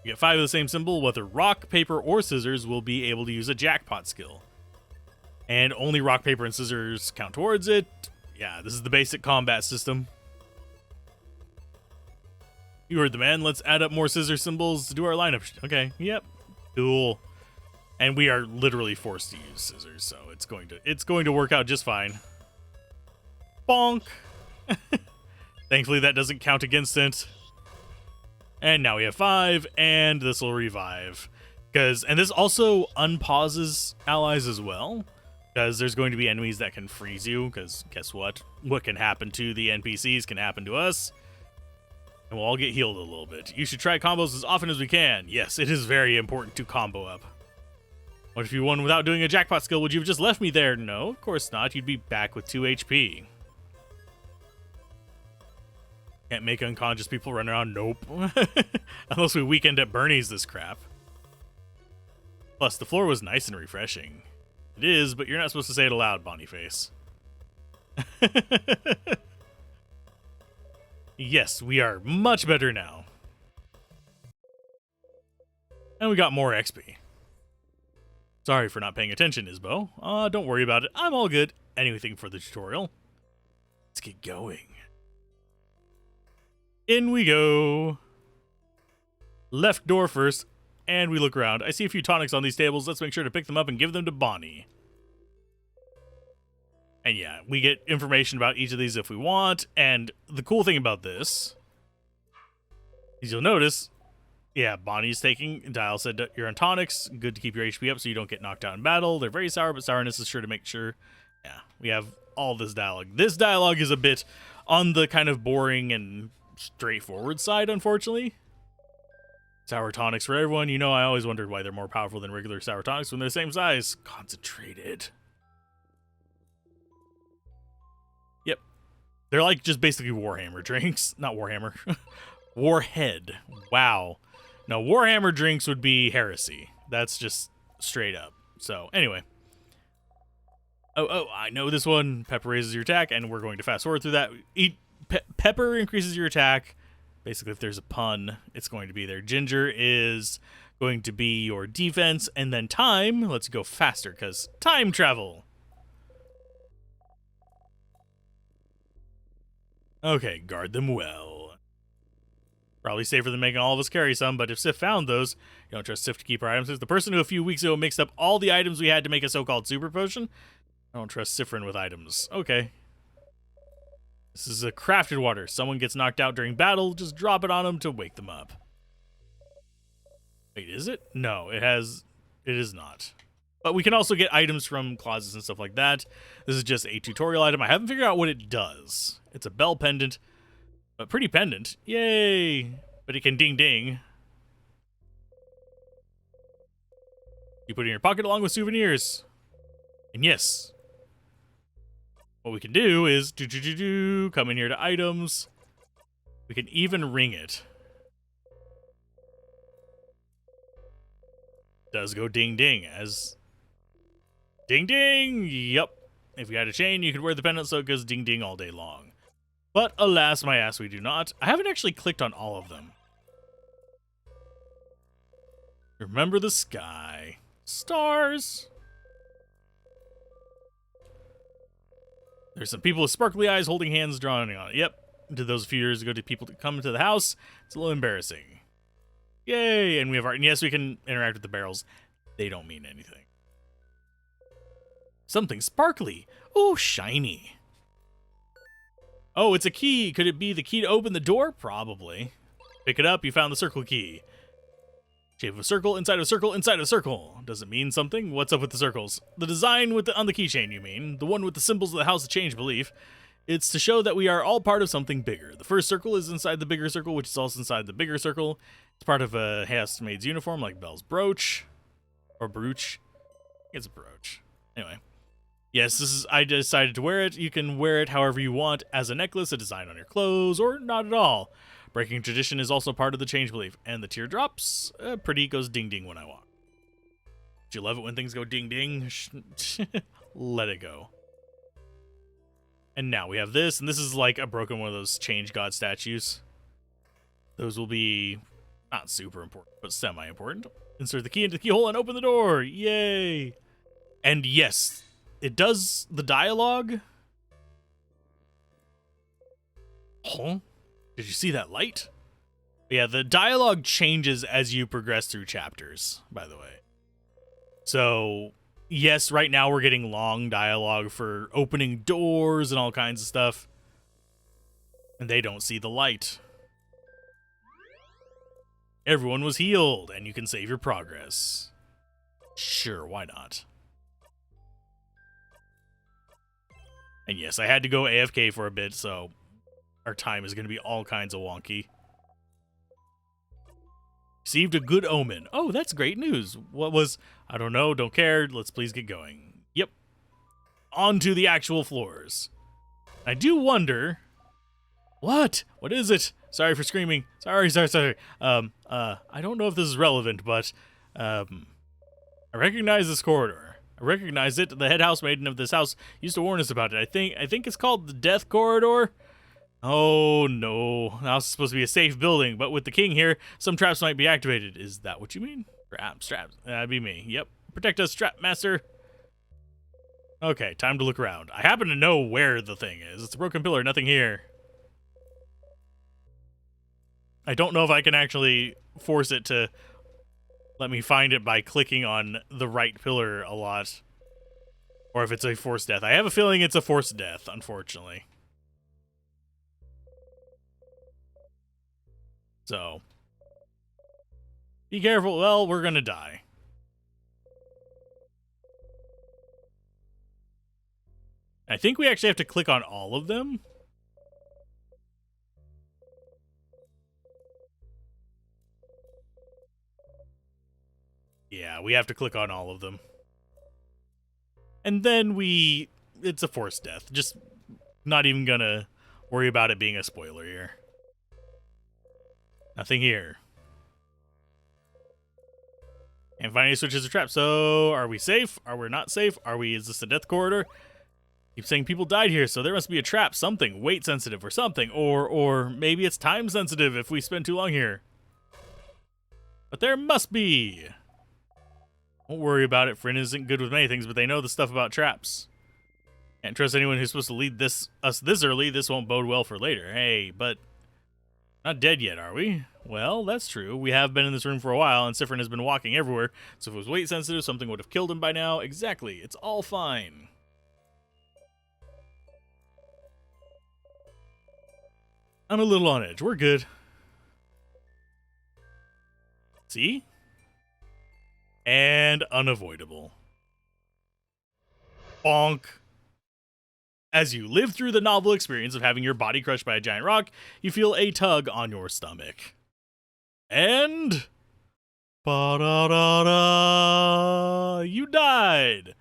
[SPEAKER 1] You get 5 of the same symbol, whether rock, paper, or scissors, will be able to use a jackpot skill. And only rock, paper, and scissors count towards it. Yeah, this is the basic combat system. You heard the man. Let's add up more scissor symbols to do our lineup. Okay, yep. Cool. And we are literally forced to use scissors, so it's going to work out just fine. Bonk. Thankfully that doesn't count against it. And now we have 5, and this will revive. And this also unpauses allies as well. Because there's going to be enemies that can freeze you, because guess what? What can happen to the NPCs can happen to us. And we'll all get healed a little bit. You should try combos as often as we can. Yes, it is very important to combo up. What if you won without doing a jackpot skill? Would you have just left me there? No, of course not. You'd be back with 2 HP. Can't make unconscious people run around. Nope. Unless we weekend at Bernie's this crap. Plus, the floor was nice and refreshing. It is, but you're not supposed to say it aloud, Boniface. Yes, we are much better now. And we got more XP. Sorry for not paying attention, Isbo. Don't worry about it. I'm all good. Anything for the tutorial. Let's get going. In we go. Left door first. And we look around. I see a few tonics on these tables. Let's make sure to pick them up and give them to Bonnie. And yeah, we get information about each of these if we want. And the cool thing about this is you'll notice, yeah, Bonnie's taking, Dial said you're on tonics. Good to keep your HP up so you don't get knocked out in battle. They're very sour, but sourness is sure to make sure. Yeah, we have all this dialogue. This dialogue is a bit on the kind of boring and straightforward side, unfortunately. Sour tonics for everyone. You know, I always wondered why they're more powerful than regular sour tonics when they're the same size. Concentrated. Yep. They're like just basically Warhammer drinks. Not Warhammer. Warhead. Wow. No, Warhammer drinks would be heresy. That's just straight up. So, anyway. Oh, I know this one. Pepper raises your attack, and we're going to fast forward through that. Pepper increases your attack. Basically, if there's a pun, it's going to be there. Ginger is going to be your defense. And then time, let's go faster, because time travel. Okay, guard them well. Probably safer than making all of us carry some, but if Sif found those, you don't trust Sif to keep our items. The person who a few weeks ago mixed up all the items we had to make a so-called super potion. I don't trust Sifrin with items. Okay. This is a crafted water. Someone gets knocked out during battle, just drop it on them to wake them up. Wait, is it? No, it is not. But we can also get items from closets and stuff like that. This is just a tutorial item. I haven't figured out what it does. It's a bell pendant, but pretty pendant. Yay! But it can ding ding. You put it in your pocket along with souvenirs. And yes, what we can do is come in here to items. We can even ring it. Does go ding ding as ding ding. Yep. If you had a chain, you could wear the pendant so it goes ding ding all day long. But alas, my ass, we do not. I haven't actually clicked on all of them. Remember the sky. Stars. There's some people with sparkly eyes holding hands drawing on it. Yep. Did those a few years ago to people to come to the house. It's a little embarrassing. Yay! And we have art. And yes, we can interact with the barrels. They don't mean anything. Something sparkly. Oh, shiny. Oh, it's a key. Could it be the key to open the door? Probably. Pick it up. You found the circle key. Shape of a circle, inside of a circle, inside of a circle. Does it mean something? What's up with the circles? The design on the keychain, you mean? The one with the symbols of the House of Change Belief. It's to show that we are all part of something bigger. The first circle is inside the bigger circle, which is also inside the bigger circle. It's part of a housemaid's uniform, like Belle's brooch. Or brooch. It's a brooch. Anyway. Yes, this is. I decided to wear it. You can wear it however you want, as a necklace, a design on your clothes, or not at all. Breaking tradition is also part of the change belief. And the teardrops, pretty goes ding-ding when I walk. Do you love it when things go ding-ding? Let it go. And now we have this, and this is like a broken one of those change god statues. Those will be not super important, but semi-important. Insert the key into the keyhole and open the door. Yay! And yes, it does the dialogue. Huh? Did you see that light? Yeah, the dialogue changes as you progress through chapters, by the way. So, yes, right now we're getting long dialogue for opening doors and all kinds of stuff. And they don't see the light. Everyone was healed, and you can save your progress. Sure, why not? And yes, I had to go AFK for a bit, so our time is going to be all kinds of wonky. Received a good omen. Oh, that's great news. What was... I don't know, don't care. Let's please get going. Yep. On to the actual floors. I do wonder... What? What is it? Sorry for screaming. Sorry. I don't know if this is relevant, but... I recognize this corridor. I recognize it. The head housemaiden of this house used to warn us about it. I think it's called the Death Corridor. Oh, no. The house is supposed to be a safe building, but with the king here, some traps might be activated. Is that what you mean? Traps. That'd be me. Yep. Protect us, Trap Master. Okay, time to look around. I happen to know where the thing is. It's a broken pillar, nothing here. I don't know if I can actually force it to let me find it by clicking on the right pillar a lot. Or if it's a forced death. I have a feeling it's a forced death, unfortunately. So, be careful. Well, we're gonna die. I think we actually have to click on all of them. Yeah, we have to click on all of them. And then it's a forced death. Just not even gonna worry about it being a spoiler here. Nothing here. Can't find any switches or traps. So, are we safe? Are we not safe? Is this a death corridor? Keep saying people died here, so there must be a trap, something, weight sensitive or something. Or maybe it's time sensitive if we spend too long here. But there must be. Won't worry about it. Friend isn't good with many things, but they know the stuff about traps. Can't trust anyone who's supposed to lead us this early. This won't bode well for later. Hey, but not dead yet, are we? Well, that's true. We have been in this room for a while, and Sifrin has been walking everywhere. So if it was weight sensitive, something would have killed him by now. Exactly. It's all fine. I'm a little on edge. We're good. See? And unavoidable. Bonk. As you live through the novel experience of having your body crushed by a giant rock, you feel a tug on your stomach. And... ba-da-da-da, you died.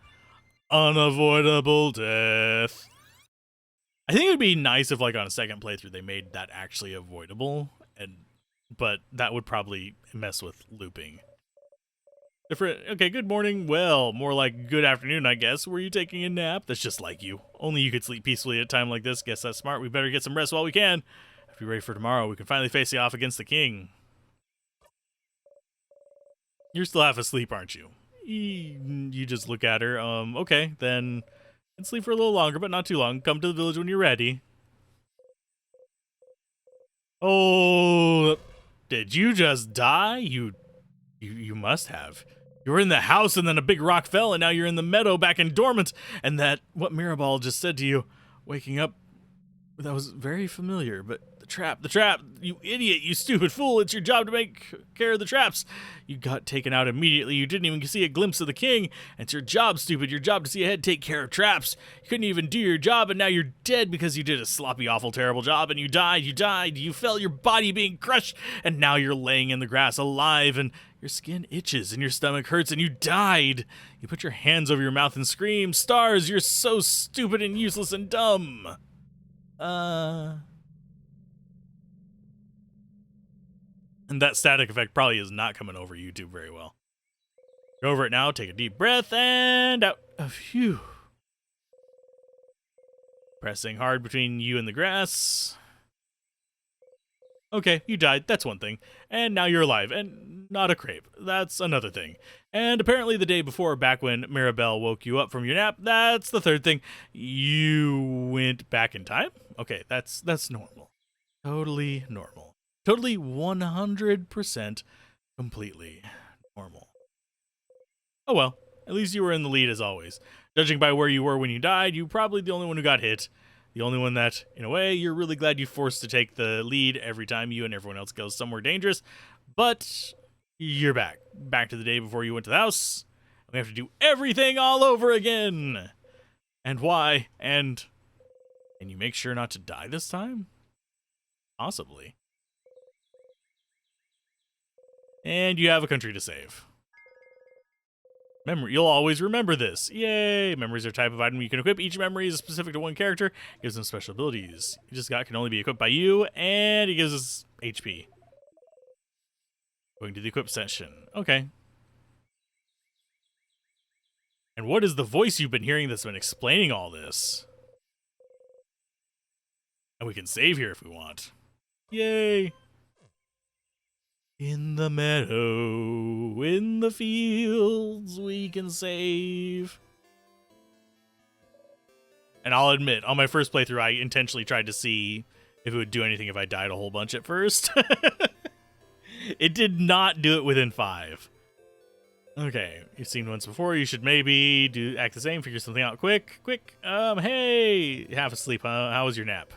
[SPEAKER 1] Unavoidable death. I think it would be nice if, like, on a second playthrough they made that actually avoidable, but that would probably mess with looping. Different. Okay, good morning. Well, more like good afternoon, I guess. Were you taking a nap? That's just like you. Only you could sleep peacefully at a time like this. Guess that's smart. We better get some rest while we can. If you're ready for tomorrow, we can finally face you off against the king. You're still half asleep, aren't you? You just look at her. Okay, then and sleep for a little longer, but not too long. Come to the village when you're ready. Oh, did you just die? You must have. You were in the house and then a big rock fell and now you're in the meadow back in dormant. And what Mirabal just said to you, waking up, that was very familiar, but the The trap, you idiot, you stupid fool. It's your job to make care of the traps. You got taken out immediately. You didn't even see a glimpse of the king. It's your job, stupid. Your job to see ahead, take care of traps. You couldn't even do your job, and now you're dead because you did a sloppy, awful, terrible job, and you died. You felt your body being crushed, and now you're laying in the grass alive, and your skin itches, and your stomach hurts, and you died. You put your hands over your mouth and scream, Stars, you're so stupid and useless and dumb. And that static effect probably is not coming over YouTube very well. Go over it now, take a deep breath, and out. Phew. Pressing hard between you and the grass. Okay, you died, that's one thing. And now you're alive, and not a crepe. That's another thing. And apparently the day before, back when Mirabelle woke you up from your nap, that's the third thing. You went back in time? Okay, that's normal. Totally normal. Totally 100% completely normal. Oh well, at least you were in the lead as always. Judging by where you were when you died, you're probably the only one who got hit. The only one that, in a way, you're really glad you forced to take the lead every time you and everyone else goes somewhere dangerous. But you're back. Back to the day before you went to the house. We have to do everything all over again. And why? And can you make sure not to die this time? Possibly. And you have a country to save. Memory, you'll always remember this. Yay! Memories are a type of item you can equip. Each memory is specific to one character. Gives them special abilities. You just got can only be equipped by you, and it gives us HP. Going to the equip section. Okay. And what is the voice you've been hearing that's been explaining all this? And we can save here if we want. Yay! In the meadow, in the fields, we can save. And I'll admit, on my first playthrough, I intentionally tried to see if it would do anything if I died a whole bunch at first. It did not do it within 5. Okay, you've seen once before. You should maybe act the same, figure something out quick. Hey, half asleep, huh? How was your nap?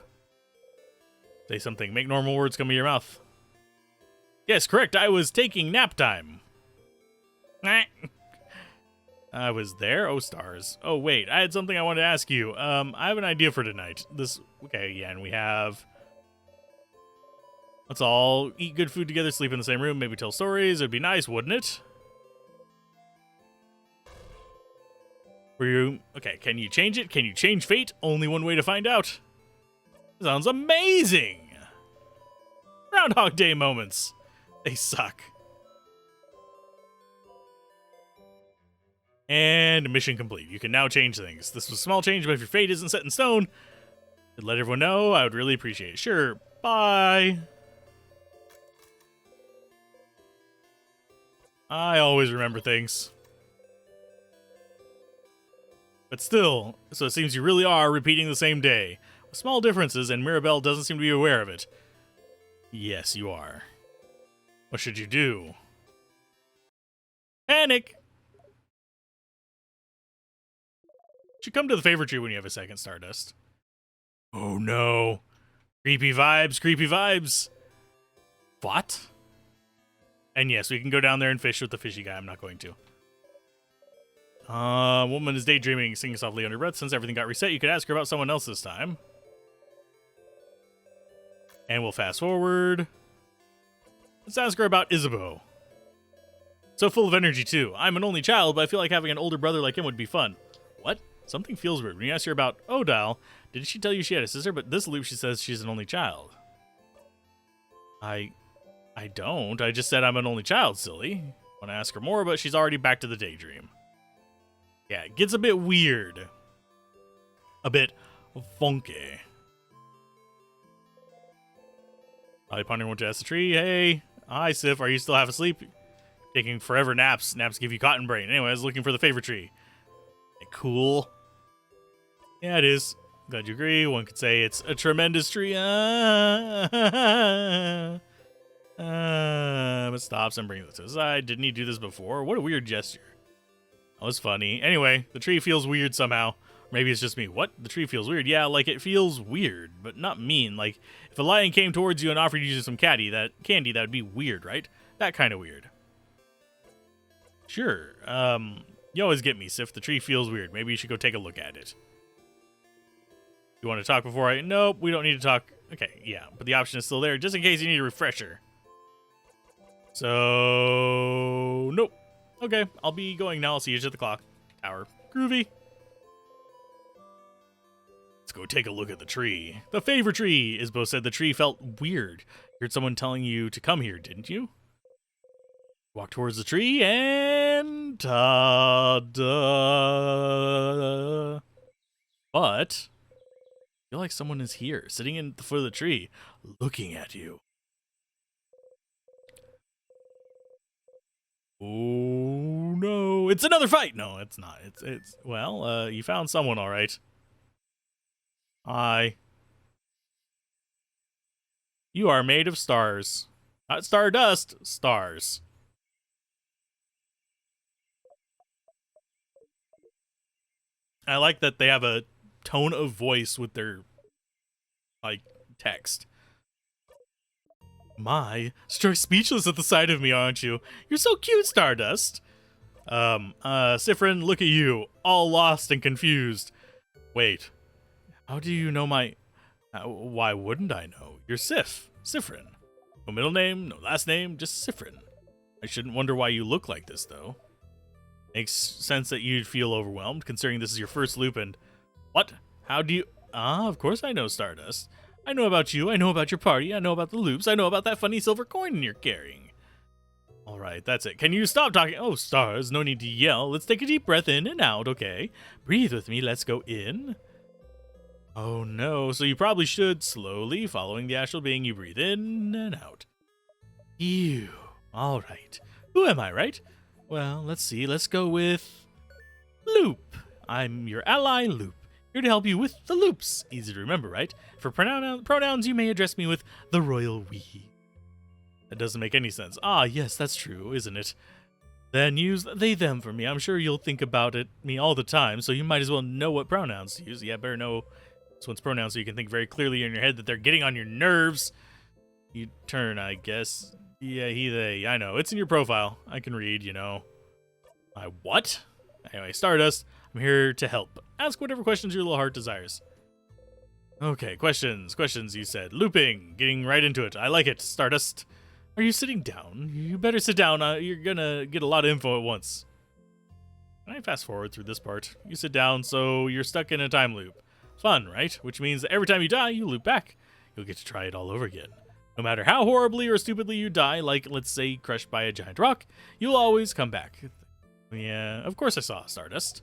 [SPEAKER 1] Say something. Make normal words come to your mouth. Yes, correct. I was taking nap time. I was there? Oh, stars. Oh, wait. I had something I wanted to ask you. I have an idea for tonight. Okay, yeah, and we have... Let's all eat good food together, sleep in the same room, maybe tell stories. It'd be nice, wouldn't it? Okay, can you change it? Can you change fate? Only one way to find out. Sounds amazing! Groundhog Day moments. They suck. And mission complete. You can now change things. This was a small change, but if your fate isn't set in stone, to let everyone know, I would really appreciate it. Sure, bye. I always remember things. But still, so it seems you really are repeating the same day. With small differences, and Mirabelle doesn't seem to be aware of it. Yes, you are. What should you do? Panic! Should come to the favor tree when you have a second, Stardust. Oh no. Creepy vibes, creepy vibes. What? And yes, we can go down there and fish with the fishy guy. I'm not going to. Woman is daydreaming, singing softly under breath. Since everything got reset, you could ask her about someone else this time. And we'll fast forward. Let's ask her about Isabeau. So full of energy, too. I'm an only child, but I feel like having an older brother like him would be fun. What? Something feels weird. When you ask her about Odile, didn't she tell you she had a sister? But this loop, she says she's an only child. I don't. I just said I'm an only child, silly. Want to ask her more, but she's already back to the daydream. Yeah, it gets a bit weird. A bit funky. Probably pondering what to ask the tree. Hey. Hi, Sif. Are you still half asleep? Taking forever naps. Naps give you cotton brain. Anyway, I was looking for the favorite tree. Cool. Yeah, it is. Glad you agree. One could say it's a tremendous tree. But stops and brings it to the side. Didn't he do this before? What a weird gesture. That was funny. Anyway, the tree feels weird somehow. maybe it's just me. What? The tree feels weird. Yeah, like it feels weird, but not mean. Like if a lion came towards you and offered you some candy, that would be weird, right? That kind of weird. Sure. You always get me, Sif. The tree feels weird. Maybe you should go take a look at it. You want to talk before I... Nope, we don't need to talk. Okay, yeah, but the option is still there, just in case you need a refresher. So... Nope. Okay, I'll be going now. I'll see you at the clock tower. Groovy. Let's go take a look at the tree. The favorite tree, Isbo said the tree felt weird. You heard someone telling you to come here, didn't you? Walk towards the tree and... Ta-da! But... I feel like someone is here, sitting at the foot of the tree, looking at you. Oh no, it's another fight! No, it's not. It's well, you found someone, all right. Hi. You are made of stars. Not stardust, stars. I like that they have a tone of voice with their, like, text. My, struck speechless at the sight of me, aren't you? You're so cute, Stardust. Sifrin, look at you, all lost and confused. Wait, how do you know my... why wouldn't I know? You're Sifrin. No middle name, no last name, just Sifrin. I shouldn't wonder why you look like this, though. Makes sense that you'd feel overwhelmed, considering this is your first loop and... What? How do you... Ah, of course I know, Stardust. I know about you, I know about your party, I know about the loops, I know about that funny silver coin you're carrying. Alright, that's it. Can you stop talking? Oh, stars, no need to yell. Let's take a deep breath in and out, okay? Breathe with me, let's go in. Oh no, so you probably should. Slowly, following the astral being, you breathe in and out. Ew. Alright. Who am I, right? Well, let's see, let's go with... Loop. I'm your ally, Loop. Here to help you with the loops. Easy to remember, right? For pronouns, you may address me with the royal we. That doesn't make any sense. Ah, yes, that's true, isn't it? Then use they, them for me. I'm sure you'll think about me all the time, so you might as well know what pronouns to use. Yeah, better know this one's pronouns so you can think very clearly in your head that they're getting on your nerves. You turn, I guess. Yeah, he, they. I know. It's in your profile. I can read, you know. I what? Anyway, Stardust, I'm here to help. Ask whatever questions your little heart desires. Okay, questions, you said. Looping, getting right into it. I like it, Stardust. Are you sitting down? You better sit down. You're gonna get a lot of info at once. Can I fast forward through this part? You sit down, so you're stuck in a time loop. Fun, right? Which means that every time you die, you loop back. You'll get to try it all over again. No matter how horribly or stupidly you die, like, let's say, crushed by a giant rock, you'll always come back. Yeah, of course I saw, Stardust.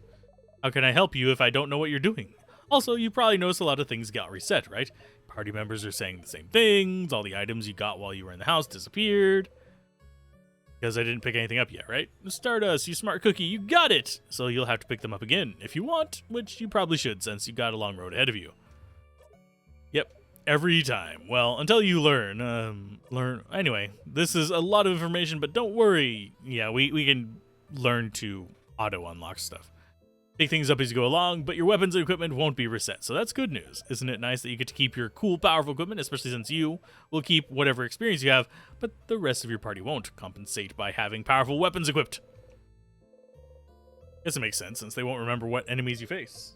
[SPEAKER 1] How can I help you if I don't know what you're doing? Also, you probably noticed a lot of things got reset, right? Party members are saying the same things, all the items you got while you were in the house disappeared. Because I didn't pick anything up yet, right? Stardust, you smart cookie, you got it! So you'll have to pick them up again, if you want, which you probably should since you got a long road ahead of you. Yep, every time. Well, until you learn. Anyway, this is a lot of information, but don't worry. Yeah, we can learn to auto-unlock stuff. Pick things up as you go along, but your weapons and equipment won't be reset, so that's good news. Isn't it nice that you get to keep your cool, powerful equipment, especially since you will keep whatever experience you have, but the rest of your party won't compensate by having powerful weapons equipped? Guess it makes sense, since they won't remember what enemies you face.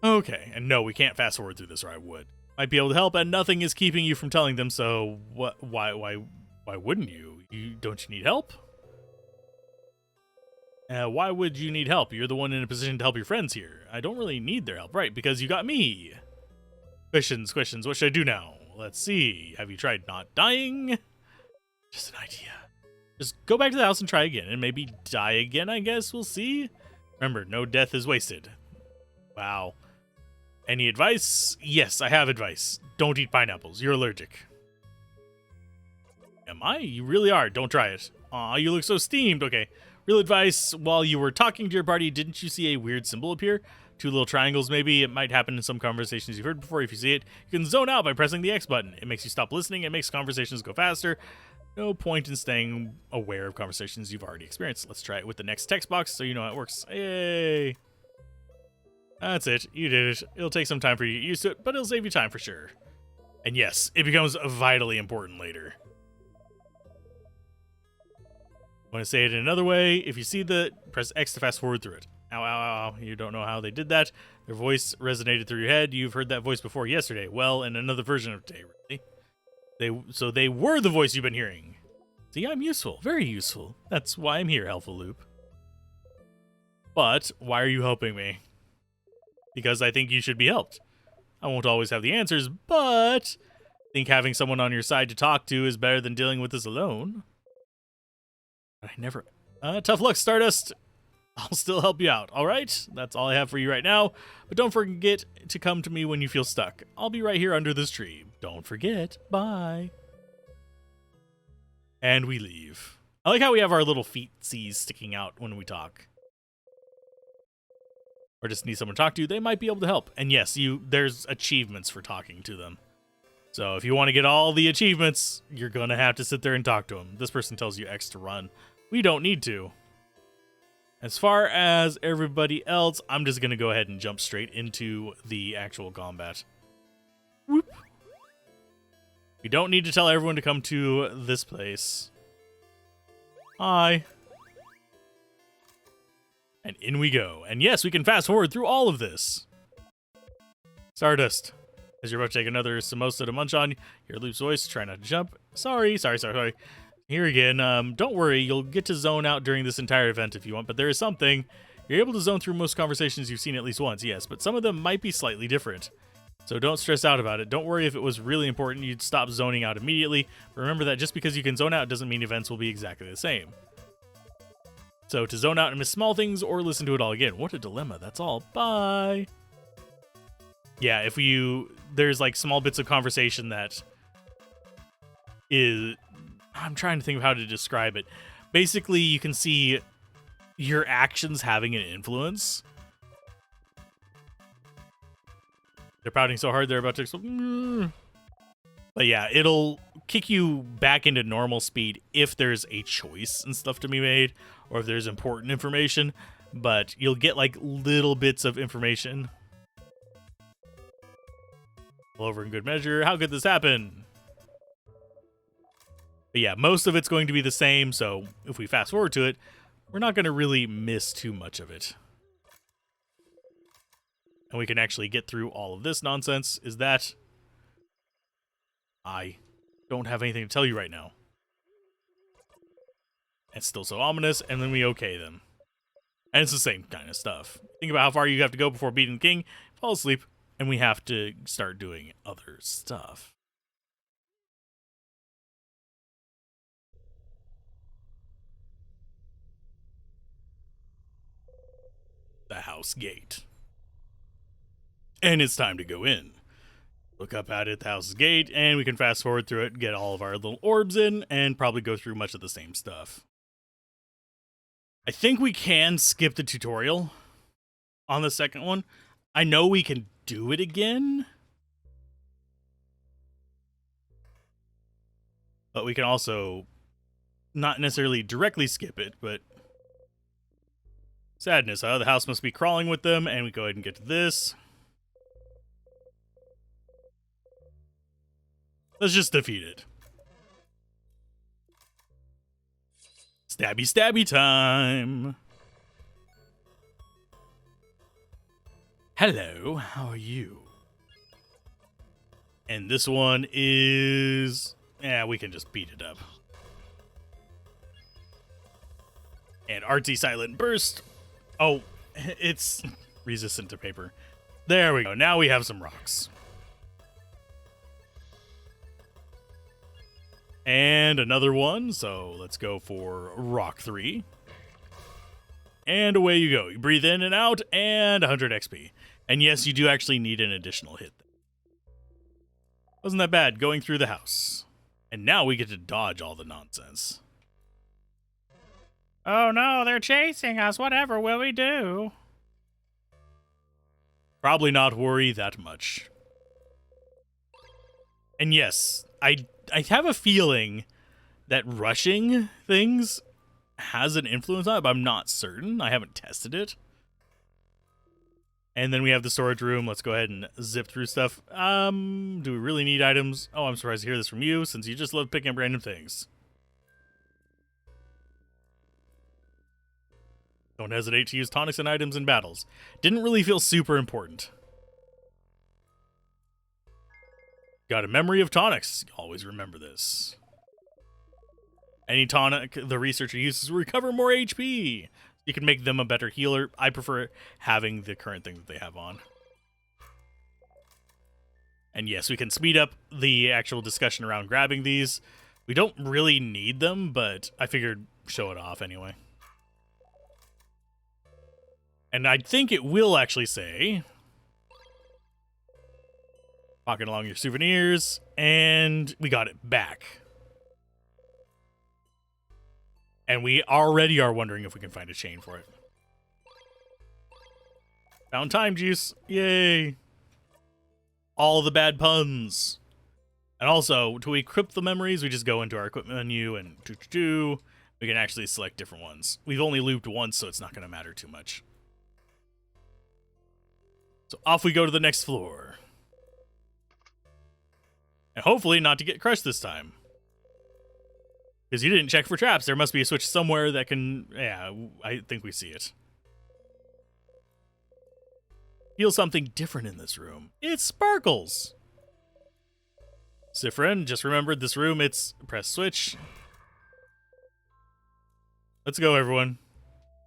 [SPEAKER 1] Okay, and no, we can't fast forward through this, or I would. Might be able to help, and nothing is keeping you from telling them, so why wouldn't you? Don't you need help? Why would you need help? You're the one in a position to help your friends here. I don't really need their help, right? Because you got me. Questions. What should I do now? Let's see. Have you tried not dying? Just an idea. Just go back to the house and try again, and maybe die again, I guess. We'll see. Remember, no death is wasted. Wow. Any advice? Yes, I have advice. Don't eat pineapples. You're allergic. Am I? You really are. Don't try it. Aw, you look so steamed. Okay. Real advice, while you were talking to your party, didn't you see a weird symbol appear? Two little triangles, maybe. It might happen in some conversations you've heard before. If you see it, you can zone out by pressing the X button. It makes you stop listening. It makes conversations go faster. No point in staying aware of conversations you've already experienced. Let's try it with the next text box so you know how it works. Yay! That's it. You did it. It'll take some time for you to get used to it, but it'll save you time for sure. And yes, it becomes vitally important later. Want to say it in another way? If you see press X to fast forward through it. Ow, ow, ow. You don't know how they did that. Their voice resonated through your head. You've heard that voice before yesterday. Well, in another version of today, really. So they were the voice you've been hearing. See, I'm useful. Very useful. That's why I'm here, Helpful Loop. But why are you helping me? Because I think you should be helped. I won't always have the answers, but I think having someone on your side to talk to is better than dealing with this alone. I never... tough luck, Stardust. I'll still help you out, all right? That's all I have for you right now. But don't forget to come to me when you feel stuck. I'll be right here under this tree. Don't forget. Bye. And we leave. I like how we have our little feetsies sticking out when we talk. Or just need someone to talk to. They might be able to help. And yes, there's achievements for talking to them. So if you want to get all the achievements, you're going to have to sit there and talk to them. This person tells you X to run. We don't need to. As far as everybody else, I'm just going to go ahead and jump straight into the actual combat. Whoop. We don't need to tell everyone to come to this place. Hi. And in we go. And yes, we can fast forward through all of this. Stardust. As you're about to take another samosa to munch on, your Loop's voice, try not to jump. Sorry. Here again, don't worry, you'll get to zone out during this entire event if you want, but there is something. You're able to zone through most conversations you've seen at least once, yes, but some of them might be slightly different. So don't stress out about it. Don't worry if it was really important, you'd stop zoning out immediately. Remember that just because you can zone out doesn't mean events will be exactly the same. So to zone out and miss small things or listen to it all again. What a dilemma, that's all. Bye! Yeah, there's like small bits of conversation that is... I'm trying to think of how to describe it. Basically, you can see your actions having an influence. They're pouting so hard they're about to explode. But yeah, it'll kick you back into normal speed if there's a choice and stuff to be made, or if there's important information. But you'll get like little bits of information. All over in good measure. How could this happen? But yeah, most of it's going to be the same, so if we fast forward to it, we're not going to really miss too much of it. And we can actually get through all of this nonsense. Is that... I don't have anything to tell you right now. It's still so ominous, and then we okay them. And it's the same kind of stuff. Think about how far you have to go before beating the king, fall asleep, and we have to start doing other stuff. The house gate. And it's time to go in. Look up at the house's gate, and we can fast forward through it, get all of our little orbs in, and probably go through much of the same stuff. I think we can skip the tutorial on the second one. I know we can do it again. But we can also not necessarily directly skip it, but... Sadness, huh? The house must be crawling with them, and we go ahead and get to this. Let's just defeat it. Stabby stabby time! Hello, how are you? And this one is... yeah, we can just beat it up. And artsy silent burst. Oh, it's resistant to paper. There we go. Now we have some rocks. And another one. So let's go for rock 3. And away you go. You breathe in and out and 100 XP. And yes, you do actually need an additional hit. Wasn't that bad going through the house. And now we get to dodge all the nonsense. Oh no, they're chasing us. Whatever will we do? Probably not worry that much. And yes, I have a feeling that rushing things has an influence on it, but I'm not certain. I haven't tested it. And then we have the storage room. Let's go ahead and zip through stuff. Do we really need items? Oh, I'm surprised to hear this from you, since you just love picking up random things. Don't hesitate to use tonics and items in battles. Didn't really feel super important. Got a memory of tonics. Always remember this. Any tonic the researcher uses will recover more HP. You can make them a better healer. I prefer having the current thing that they have on. And yes, we can speed up the actual discussion around grabbing these. We don't really need them, but I figured show it off anyway. And I think it will actually say, pocket along your souvenirs, and we got it back. And we already are wondering if we can find a chain for it. Found time juice. Yay. All the bad puns. And also, to equip the memories, we just go into our equipment menu and we can actually select different ones. We've only looped once, so it's not going to matter too much. So off we go to the next floor. And hopefully not to get crushed this time. Because you didn't check for traps. There must be a switch somewhere that can... Yeah, I think we see it. Feel something different in this room. It sparkles! Sifrin just remembered this room. It's press switch. Let's go, everyone.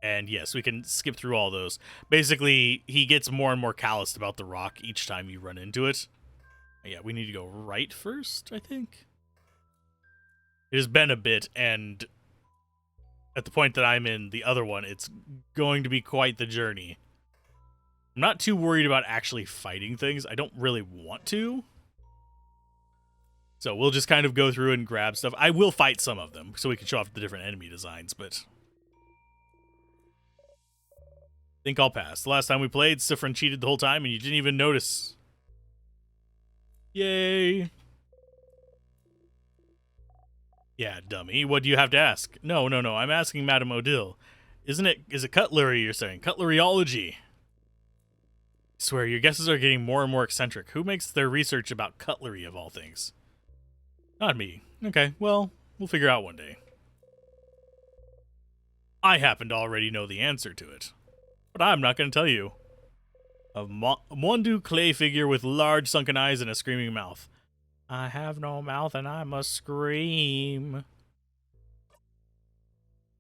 [SPEAKER 1] And yes, we can skip through all those. Basically, he gets more and more calloused about the rock each time you run into it. Yeah, we need to go right first, I think. It has been a bit, and at the point that I'm in the other one, it's going to be quite the journey. I'm not too worried about actually fighting things. I don't really want to. So we'll just kind of go through and grab stuff. I will fight some of them, so we can show off the different enemy designs, but... I think I'll pass. The last time we played, Sifrin cheated the whole time, and you didn't even notice. Yay! Yeah, dummy. What do you have to ask? No. I'm asking Madame Odile. Is it cutlery you're saying? Cutleryology. I swear, your guesses are getting more and more eccentric. Who makes their research about cutlery of all things? Not me. Okay, well, we'll figure out one day. I happen to already know the answer to it. But I'm not going to tell you. A Mondu clay figure with large sunken eyes and a screaming mouth. I have no mouth and I must scream.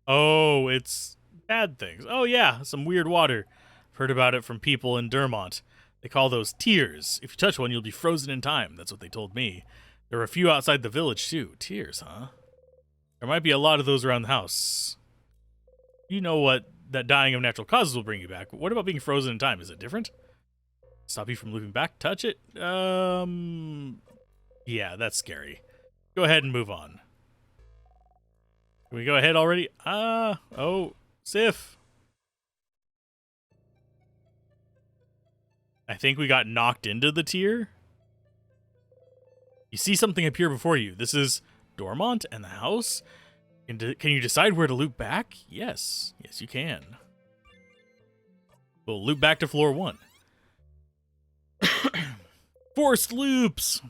[SPEAKER 1] Oh, it's bad things. Oh yeah, some weird water. I've heard about it from people in Dermont. They call those tears. If you touch one, you'll be frozen in time. That's what they told me. There were a few outside the village too. Tears, huh? There might be a lot of those around the house. You know what that dying of natural causes will bring you back. What about being frozen in time? Is it different? Stop you from looping back? Touch it? Yeah, that's scary. Go ahead and move on. Can we go ahead already? Oh, Sif. I think we got knocked into the tier. You see something appear before you. This is Dormont and the house? Can you decide where to loop back? Yes. Yes, you can. We'll loop back to floor 1. Forced loops!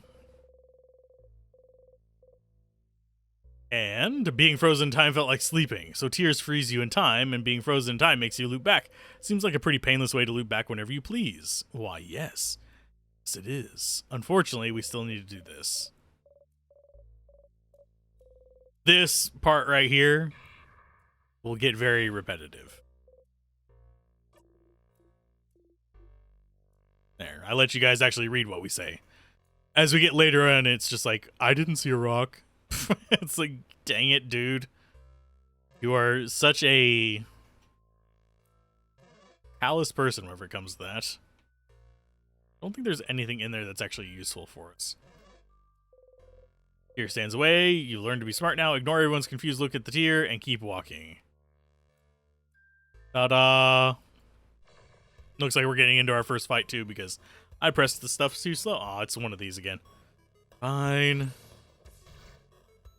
[SPEAKER 1] And being frozen in time felt like sleeping. So tears freeze you in time, and being frozen in time makes you loop back. Seems like a pretty painless way to loop back whenever you please. Why, yes. Yes, it is. Unfortunately, we still need to do this. This part right here will get very repetitive. There, I let you guys actually read what we say. As we get later on, it's just like, I didn't see a rock. It's like, dang it, dude. You are such a callous person whenever it comes to that. I don't think there's anything in there that's actually useful for us. Tier stands away. You learn to be smart now. Ignore everyone's confused look at the tier and keep walking. Ta-da! Looks like we're getting into our first fight too because I pressed the stuff too slow. Aw, it's one of these again. Fine.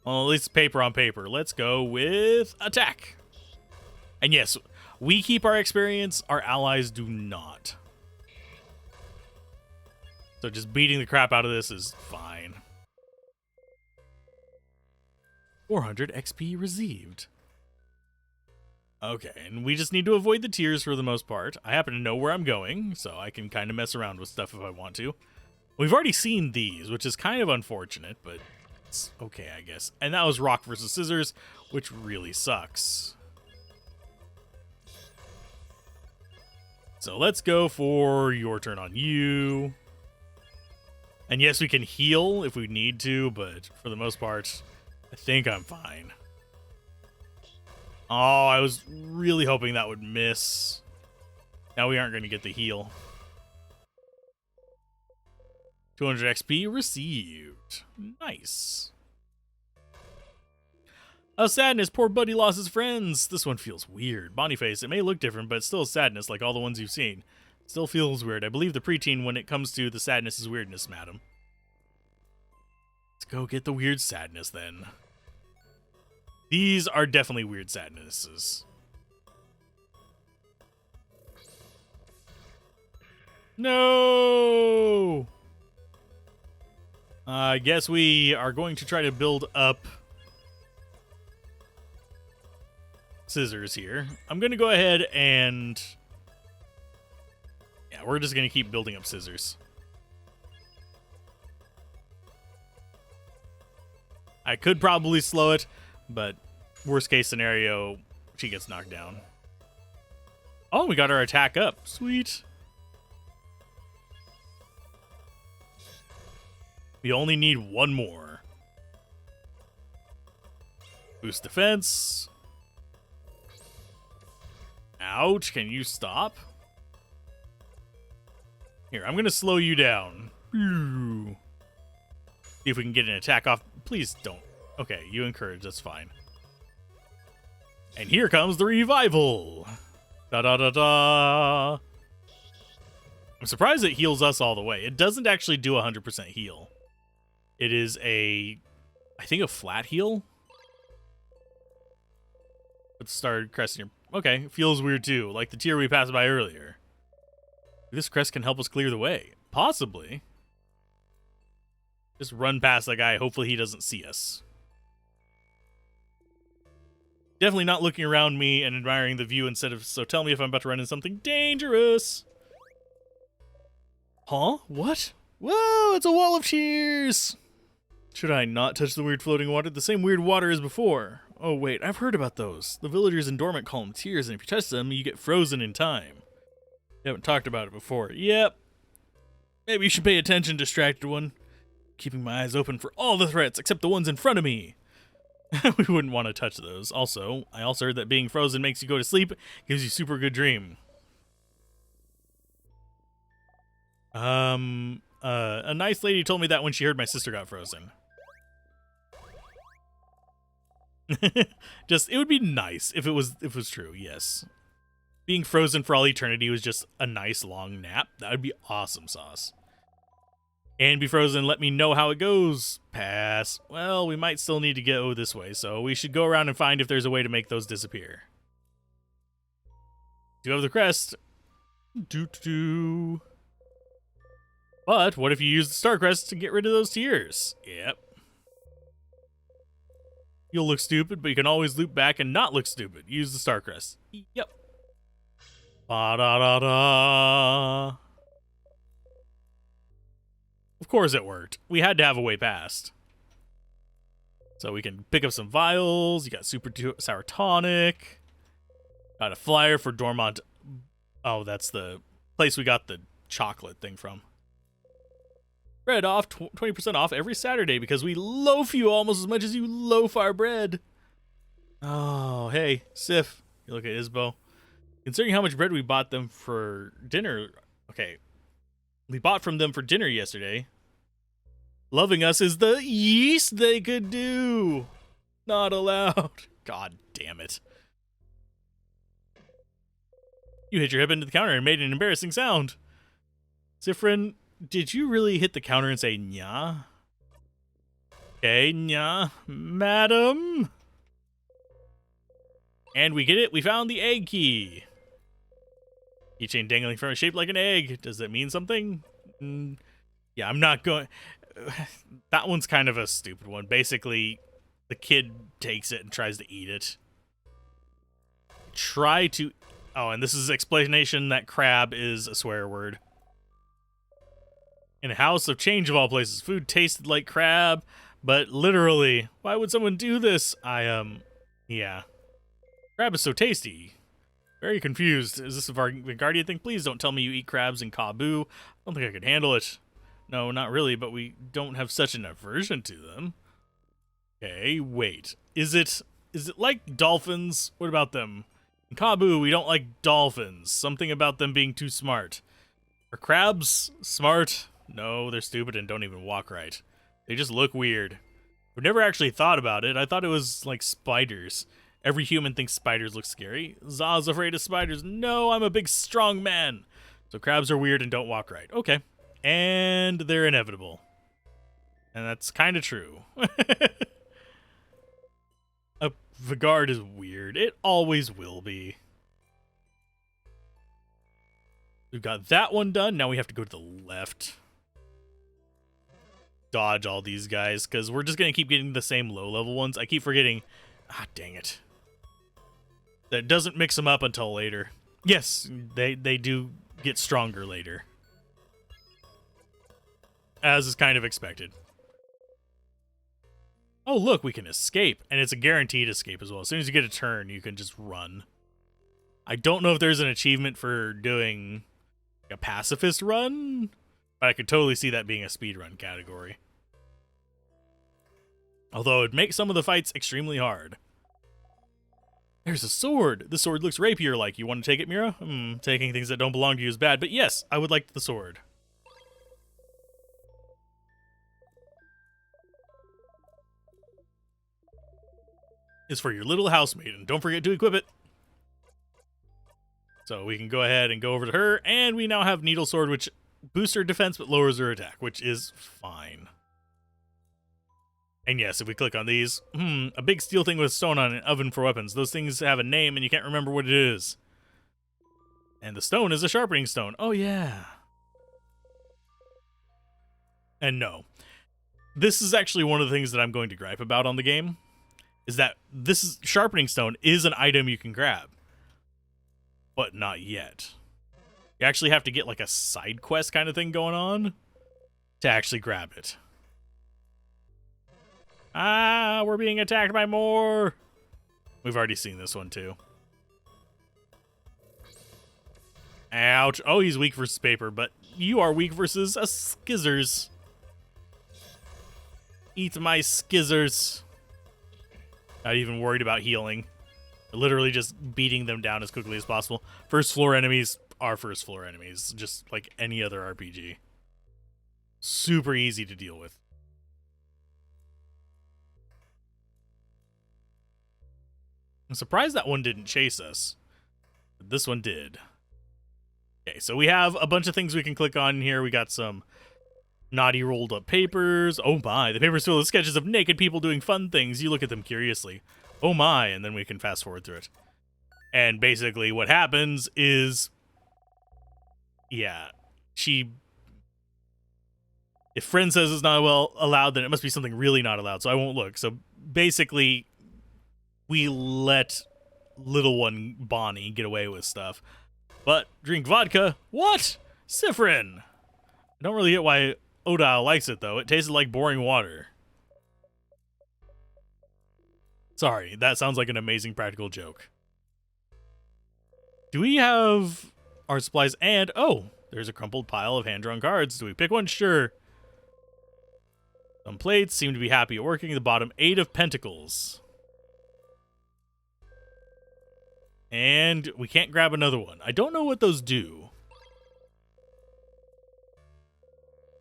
[SPEAKER 1] Well, at least paper on paper. Let's go with attack. And yes, we keep our experience. Our allies do not. So just beating the crap out of this is fine. 400 XP received. Okay, and we just need to avoid the tears for the most part. I happen to know where I'm going, so I can kind of mess around with stuff if I want to. We've already seen these, which is kind of unfortunate, but it's okay, I guess. And that was rock versus scissors, which really sucks. So let's go for your turn on you. And yes, we can heal if we need to, but for the most part, I think I'm fine. Oh, I was really hoping that would miss. Now we aren't going to get the heal. 200 XP received. Nice. A sadness. Poor buddy lost his friends. This one feels weird. Boniface, it may look different, but it's still a sadness like all the ones you've seen. Still feels weird. I believe the preteen when it comes to the sadness is weirdness, madam. Let's go get the weird sadness then. These are definitely weird sadnesses. No! I guess we are going to try to build up scissors here. I'm going to go ahead and... yeah, we're just going to keep building up scissors. I could probably slow it, but worst case scenario, she gets knocked down. Oh, we got our attack up. Sweet. We only need one more. Boost defense. Ouch, can you stop? Here, I'm going to slow you down. See if we can get an attack off. Please don't. Okay, you encourage, that's fine. And here comes the revival. Da-da-da-da. I'm surprised it heals us all the way. It doesn't actually do 100% heal. It is I think a flat heal. Let's start crest here. Okay, feels weird too, like the tier we passed by earlier. This crest can help us clear the way. Possibly. Just run past that guy. Hopefully he doesn't see us. Definitely not looking around me and admiring the view instead of, so tell me if I'm about to run into something dangerous. Huh? What? Whoa, it's a wall of tears. Should I not touch the weird floating water? The same weird water as before. Oh, wait, I've heard about those. The villagers in Dormant call them tears, and if you touch them, you get frozen in time. You haven't talked about it before. Yep. Maybe you should pay attention, distracted one. Keeping my eyes open for all the threats, except the ones in front of me. We wouldn't want to touch those. Also, I also heard that being frozen makes you go to sleep, gives you super good dream. A nice lady told me that when she heard my sister got frozen. Just, it would be nice if it was true, yes. Being frozen for all eternity was just a nice long nap. That would be awesome sauce. And be frozen, let me know how it goes. Pass. Well, we might still need to go this way, so we should go around and find if there's a way to make those disappear. Do you have the crest? Doo-doo. But what if you use the star crest to get rid of those tears? Yep. You'll look stupid, but you can always loop back and not look stupid. Use the star crest. Yep. Ba-da-da-da. Of course it worked. We had to have a way past. So we can pick up some vials. You got super sour tonic. Got a flyer for Dormant. Oh, that's the place we got the chocolate thing from. Bread off, 20% off every Saturday because we loaf you almost as much as you loaf our bread. Oh, hey, Sif. You look at Isbo. Considering how much bread we bought them for dinner. Okay. We bought from them for dinner yesterday. Loving us is the yeast they could do. Not allowed. God damn it. You hit your hip into the counter and made an embarrassing sound. Sifrin, did you really hit the counter and say nya? Okay, yeah, madam. And we get it. We found the egg key. Keychain dangling from it, shaped like an egg. Does that mean something? Yeah, I'm not going... That one's kind of a stupid one. Basically, the kid takes it and tries to eat it. Try to... Oh, and this is explanation that crab is a swear word. In a house of change of all places, food tasted like crab, but literally, why would someone do this? Yeah. Crab is so tasty. Very confused. Is this a Guardian thing? Please don't tell me you eat crabs in Kabu. I don't think I could handle it. No, not really, but we don't have such an aversion to them. Okay, wait. Is it like dolphins? What about them? In Kabu, we don't like dolphins. Something about them being too smart. Are crabs smart? No, they're stupid and don't even walk right. They just look weird. I've never actually thought about it. I thought it was like spiders. Every human thinks spiders look scary. Za's afraid of spiders. No, I'm a big, strong man. So crabs are weird and don't walk right. Okay. And they're inevitable. And that's kind of true. A Vigard is weird. It always will be. We've got that one done. Now we have to go to the left. Dodge all these guys, because we're just going to keep getting the same low-level ones. I keep forgetting. Ah, dang it. That doesn't mix them up until later. Yes, they do get stronger later. As is kind of expected. Oh, look, we can escape. And it's a guaranteed escape as well. As soon as you get a turn, you can just run. I don't know if there's an achievement for doing a pacifist run, but I could totally see that being a speedrun category. Although it makes some of the fights extremely hard. There's a sword. The sword looks rapier-like. You want to take it, Mira? Taking things that don't belong to you is bad, but yes, I would like the sword. It's for your little housemaiden. Don't forget to equip it. So we can go ahead and go over to her, and we now have Needle Sword, which boosts her defense but lowers her attack, which is fine. And yes, if we click on these, a big steel thing with stone on it, oven for weapons. Those things have a name, and you can't remember what it is. And the stone is a sharpening stone. Oh, yeah. And no. This is actually one of the things that I'm going to gripe about on the game, is that this sharpening stone is an item you can grab. But not yet. You actually have to get like a side quest kind of thing going on to actually grab it. Ah, we're being attacked by more. We've already seen this one too. Ouch. Oh, he's weak versus paper, but you are weak versus a skizzers. Eat my skizzers. Not even worried about healing. Literally just beating them down as quickly as possible. First floor enemies are first floor enemies, just like any other RPG. Super easy to deal with. I'm surprised that one didn't chase us. But this one did. Okay, so we have a bunch of things we can click on here. We got some naughty rolled up papers. Oh my, the papers filled with sketches of naked people doing fun things. You look at them curiously. Oh my, and then we can fast forward through it. And basically what happens is, yeah, if friend says it's not allowed, then it must be something really not allowed, so I won't look. So basically, we let little one Bonnie get away with stuff. But drink vodka? What? Sifrin! I don't really get why Odile likes it, though. It tasted like boring water. Sorry, that sounds like an amazing practical joke. Do we have our supplies? And, oh, there's a crumpled pile of hand-drawn cards. Do we pick one? Sure. Some plates seem to be happy at working. The bottom, 8 of Pentacles. And we can't grab another one. I don't know what those do.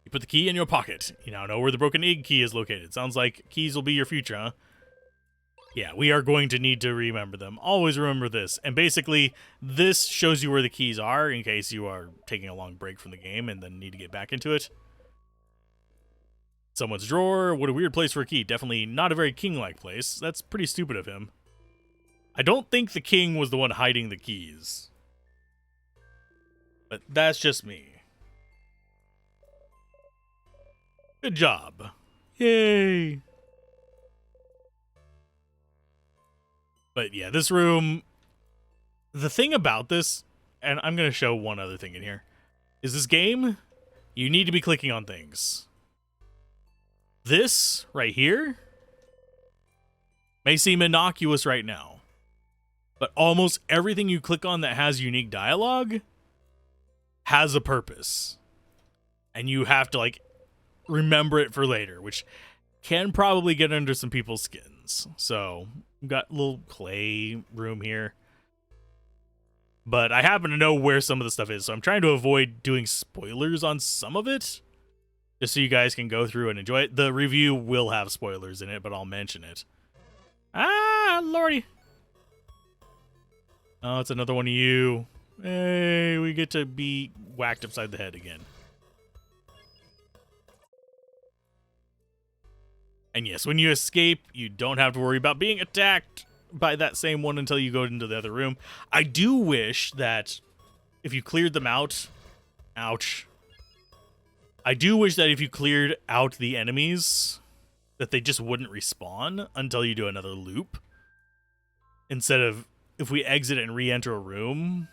[SPEAKER 1] You put the key in your pocket. You now know where the broken egg key is located. Sounds like keys will be your future, huh? Yeah, we are going to need to remember them. Always remember this. And basically, this shows you where the keys are in case you are taking a long break from the game and then need to get back into it. Someone's drawer. What a weird place for a key. Definitely not a very king-like place. That's pretty stupid of him. I don't think the king was the one hiding the keys. But that's just me. Good job. Yay. But yeah, this room, the thing about this, and I'm going to show one other thing in here, is this game, you need to be clicking on things. This right here may seem innocuous right now, but almost everything you click on that has unique dialogue has a purpose. And you have to, like, remember it for later, which can probably get under some people's skins. So, we've got a little clay room here. But I happen to know where some of the stuff is, so I'm trying to avoid doing spoilers on some of it, just so you guys can go through and enjoy it. The review will have spoilers in it, but I'll mention it. Ah, lordy. Oh, it's another one of you. Hey, we get to be whacked upside the head again. And yes, when you escape, you don't have to worry about being attacked by that same one until you go into the other room. I do wish that if you cleared them out... Ouch. I do wish that if you cleared out the enemies, that they just wouldn't respawn until you do another loop. Instead of, if we exit and re-enter a room...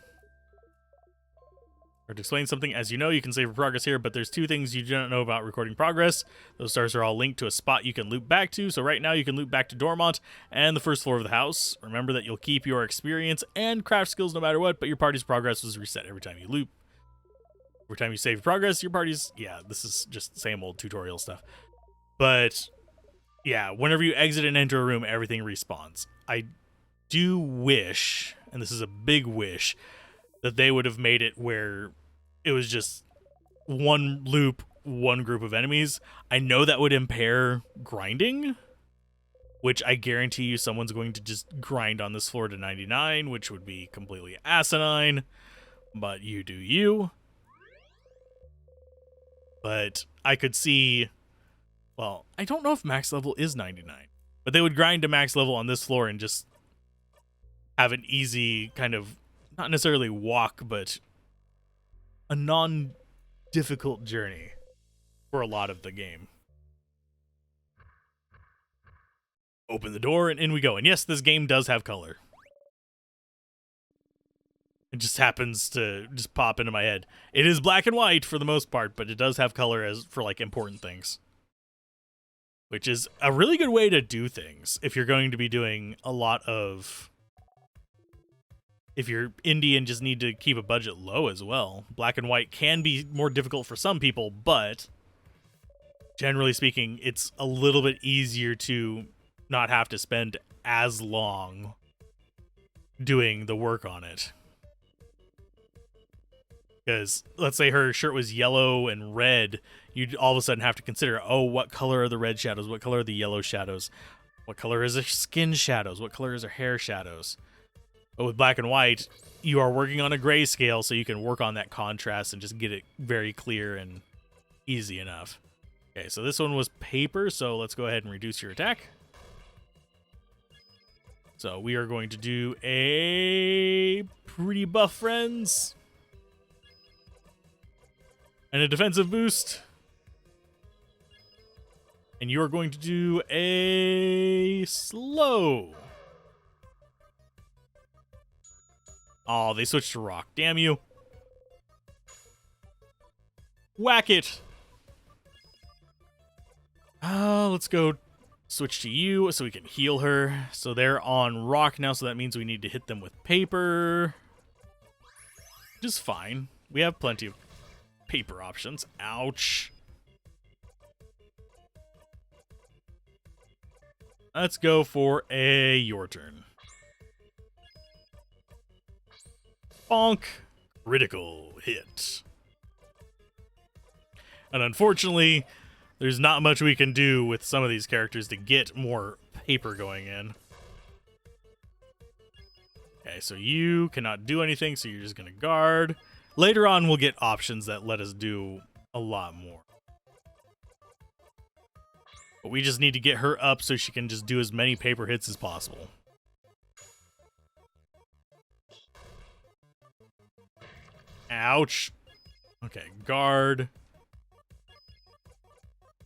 [SPEAKER 1] Or to explain something, as you know, you can save progress here, but there's two things you don't know about recording progress. Those stars are all linked to a spot you can loop back to. So right now you can loop back to Dormont and the first floor of the house. Remember that you'll keep your experience and craft skills no matter what, but your party's progress is reset every time you loop. Every time you save progress, your party's... Yeah, this is just the same old tutorial stuff. But, yeah, whenever you exit and enter a room, everything respawns. I do wish, and this is a big wish, that they would have made it where it was just one loop, one group of enemies. I know that would impair grinding, which I guarantee you someone's going to just grind on this floor to 99, which would be completely asinine, but you do you. But I could see, well, I don't know if max level is 99, but they would grind to max level on this floor and just have an easy kind of, not necessarily walk, but a non-difficult journey for a lot of the game. Open the door and in we go. And yes, this game does have color. It just happens to just pop into my head. It is black and white for the most part, but it does have color as for like important things. Which is a really good way to do things if you're going to be doing a lot of... If you're indie and just need to keep a budget low as well. Black and white can be more difficult for some people, but generally speaking, it's a little bit easier to not have to spend as long doing the work on it. Because let's say her shirt was yellow and red, you'd all of a sudden have to consider, oh, what color are the red shadows? What color are the yellow shadows? What color is her skin shadows? What color is her hair shadows? But with black and white, you are working on a grayscale, so you can work on that contrast and just get it very clear and easy enough. Okay, so this one was paper, so let's go ahead and reduce your attack. So we are going to do a pretty buff friends. And a defensive boost. And you are going to do a slow. Oh, they switched to rock. Damn you. Whack it. Let's go switch to you so we can heal her. So they're on rock now, so that means we need to hit them with paper. Just fine. We have plenty of paper options. Ouch. Let's go for a your turn. Bonk. Critical hit. And unfortunately, there's not much we can do with some of these characters to get more paper going in. Okay, so you cannot do anything, so you're just going to guard. Later on, we'll get options that let us do a lot more. But we just need to get her up so she can just do as many paper hits as possible. Ouch. Okay, guard.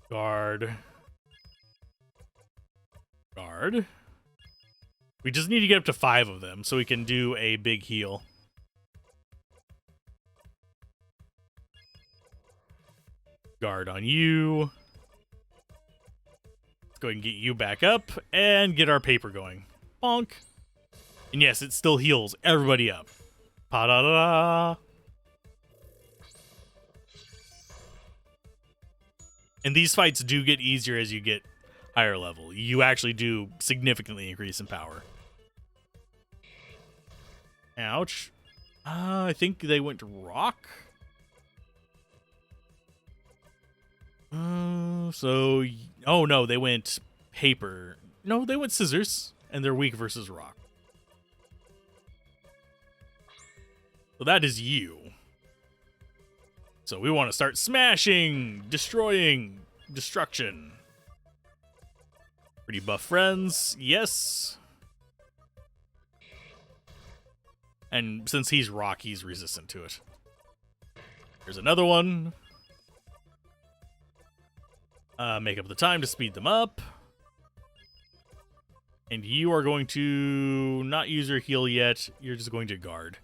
[SPEAKER 1] Guard. Guard. We just need to get up to 5 of them so we can do a big heal. Guard on you. Let's go ahead and get you back up and get our paper going. Bonk. And yes, it still heals everybody up. Pa-da-da-da. And these fights do get easier as you get higher level. You actually do significantly increase in power. Ouch. I think they went to rock. Oh no, they went paper. No, they went scissors, and they're weak versus rock. So that is you. So we want to start smashing, destroying, destruction. Pretty buff friends, yes. And since he's rock, he's resistant to it. Here's another one. Make up the time to speed them up. And you are going to not use your heal yet. You're just going to guard.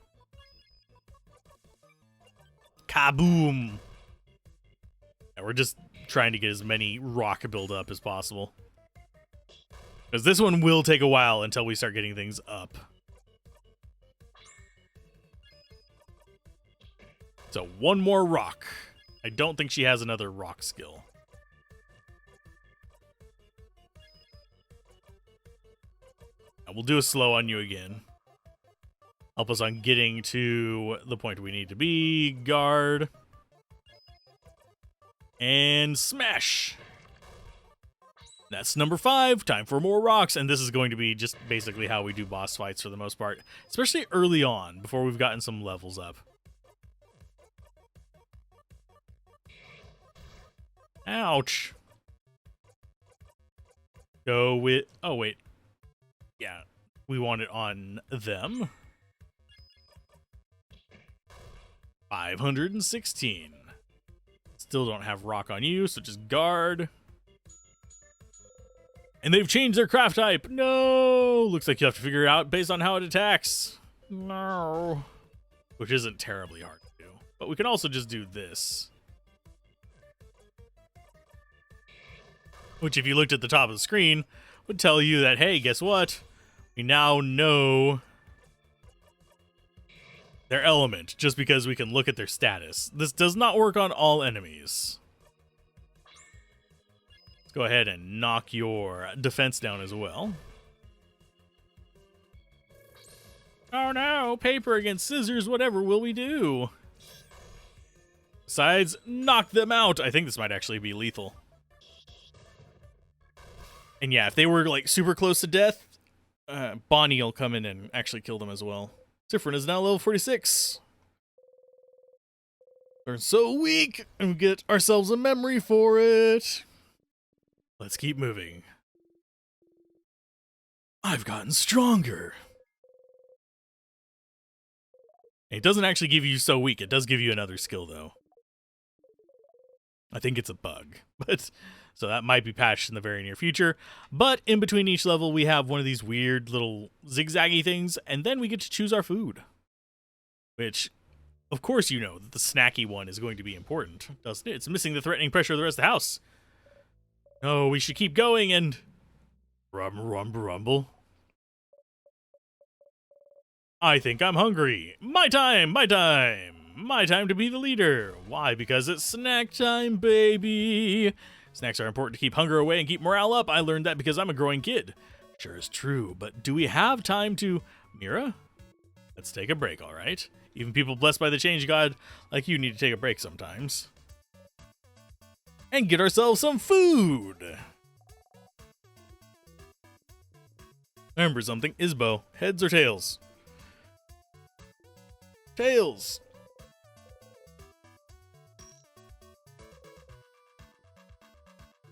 [SPEAKER 1] Kaboom! And we're just trying to get as many rock build up as possible. Because this one will take a while until we start getting things up. So one more rock. I don't think she has another rock skill. We'll do a slow on you again. Help us on getting to the point we need to be. Guard. And smash. That's number 5. Time for more rocks. And this is going to be just basically how we do boss fights for the most part. Especially early on, before we've gotten some levels up. Ouch. Go with... Oh, wait. Yeah, we want it on them. 516. Still don't have rock on you, so just guard. And they've changed their craft type. No! Looks like you have to figure it out based on how it attacks. No. Which isn't terribly hard to do. But we can also just do this. Which, if you looked at the top of the screen, would tell you that, hey, guess what? We now know their element, just because we can look at their status. This does not work on all enemies. Let's go ahead and knock your defense down as well. Oh no, paper against scissors, whatever will we do? Besides, knock them out. I think this might actually be lethal. And yeah, if they were like super close to death, Bonnie will come in and actually kill them as well. Different is now level 46. We're so weak, and we get ourselves a memory for it. Let's keep moving. I've gotten stronger. It doesn't actually give you so weak. It does give you another skill, though. I think it's a bug, but... So that might be patched in the very near future. But in between each level, we have one of these weird little zigzaggy things, and then we get to choose our food. Which, of course you know that the snacky one is going to be important, doesn't it? It's missing the threatening pressure of the rest of the house. Oh, we should keep going and... Rumble. I think I'm hungry. My time! My time! My time to be the leader. Why? Because it's snack time, baby! Snacks are important to keep hunger away and keep morale up. I learned that because I'm a growing kid. Sure is true, but do we have time to... Mira? Let's take a break, all right? Even people blessed by the change god like you need to take a break sometimes. And get ourselves some food! Remember something, Isbo. Heads or tails? Tails!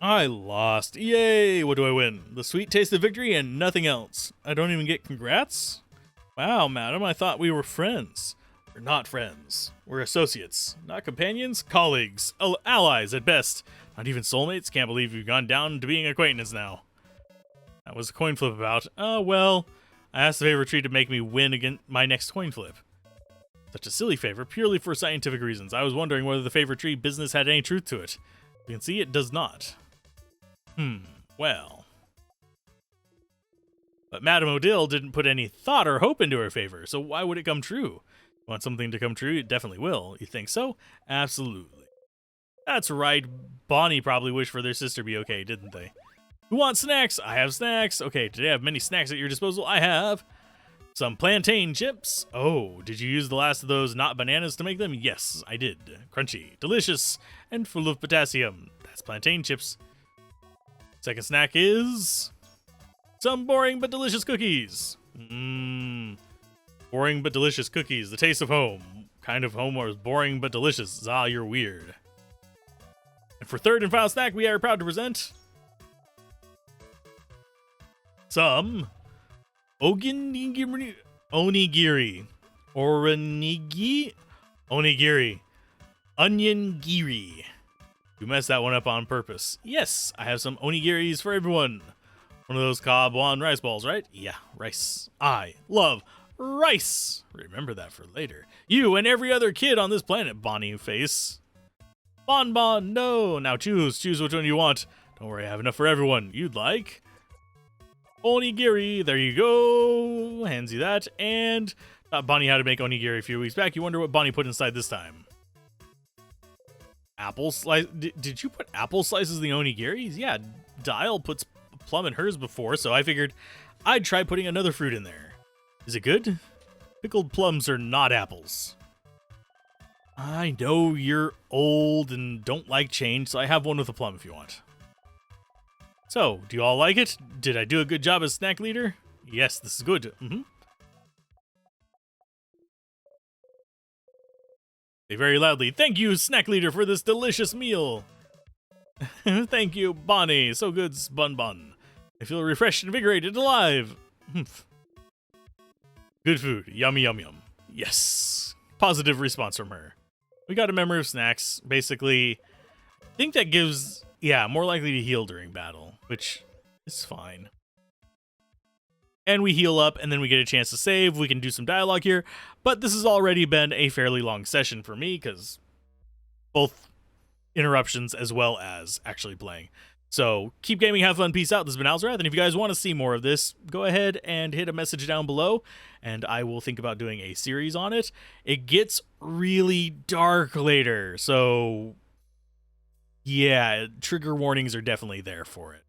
[SPEAKER 1] I lost. Yay! What do I win? The sweet taste of victory and nothing else. I don't even get congrats? Wow, madam, I thought we were friends. We're not friends. We're associates. Not companions, colleagues, allies at best. Not even soulmates. Can't believe you've gone down to being acquaintances now. That was a coin flip about. Oh, well, I asked the favor tree to make me win against my next coin flip. Such a silly favor, purely for scientific reasons. I was wondering whether the favor tree business had any truth to it. You can see it does not. Well. But Madame Odile didn't put any thought or hope into her favor, so why would it come true? You want something to come true? It definitely will. You think so? Absolutely. That's right. Bonnie probably wished for their sister to be okay, didn't they? Who wants snacks? I have snacks. Okay, today I have many snacks at your disposal. I have some plantain chips. Oh, did you use the last of those not bananas to make them? Yes, I did. Crunchy, delicious, and full of potassium. That's plantain chips. Second snack is some boring but delicious cookies. Boring but delicious cookies. The taste of home. Kind of home or boring but delicious. Ah, you're weird. And for third and final snack, we are proud to present some onigiri. Onigiri. Onion giri. You messed that one up on purpose. Yes, I have some onigiris for everyone. One of those Kabwan rice balls, right? Yeah, rice. I love rice. Remember that for later. You and every other kid on this planet, Bonnie face. Bonbon, no. Now choose which one you want. Don't worry, I have enough for everyone. You'd like onigiri. There you go. Hands you that. And taught Bonnie how to make onigiri a few weeks back. You wonder what Bonnie put inside this time. Apple slice. Did you put apple slices in the onigiris? Yeah, Dial puts plum in hers before, so I figured I'd try putting another fruit in there. Is it good? Pickled plums are not apples. I know you're old and don't like change, so I have one with a plum if you want. So, do you all like it? Did I do a good job as snack leader? Yes, this is good. Say very loudly, thank you, snack leader, for this delicious meal. Thank you, Bonnie. So good, Bun Bun. I feel refreshed, invigorated, alive. Good food. Yummy, yum, yum. Yes. Positive response from her. We got a memory of snacks. Basically, I think that gives, more likely to heal during battle, which is fine. And we heal up, and then we get a chance to save. We can do some dialogue here. But this has already been a fairly long session for me, because both interruptions as well as actually playing. So, keep gaming, have fun, peace out. This has been Alzorath, and if you guys want to see more of this, go ahead and hit a message down below, and I will think about doing a series on it. It gets really dark later, so yeah, trigger warnings are definitely there for it.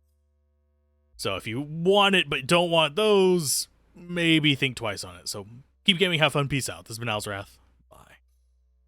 [SPEAKER 1] So if you want it but don't want those, maybe think twice on it. So keep gaming, have fun, peace out. This has been Alzorath.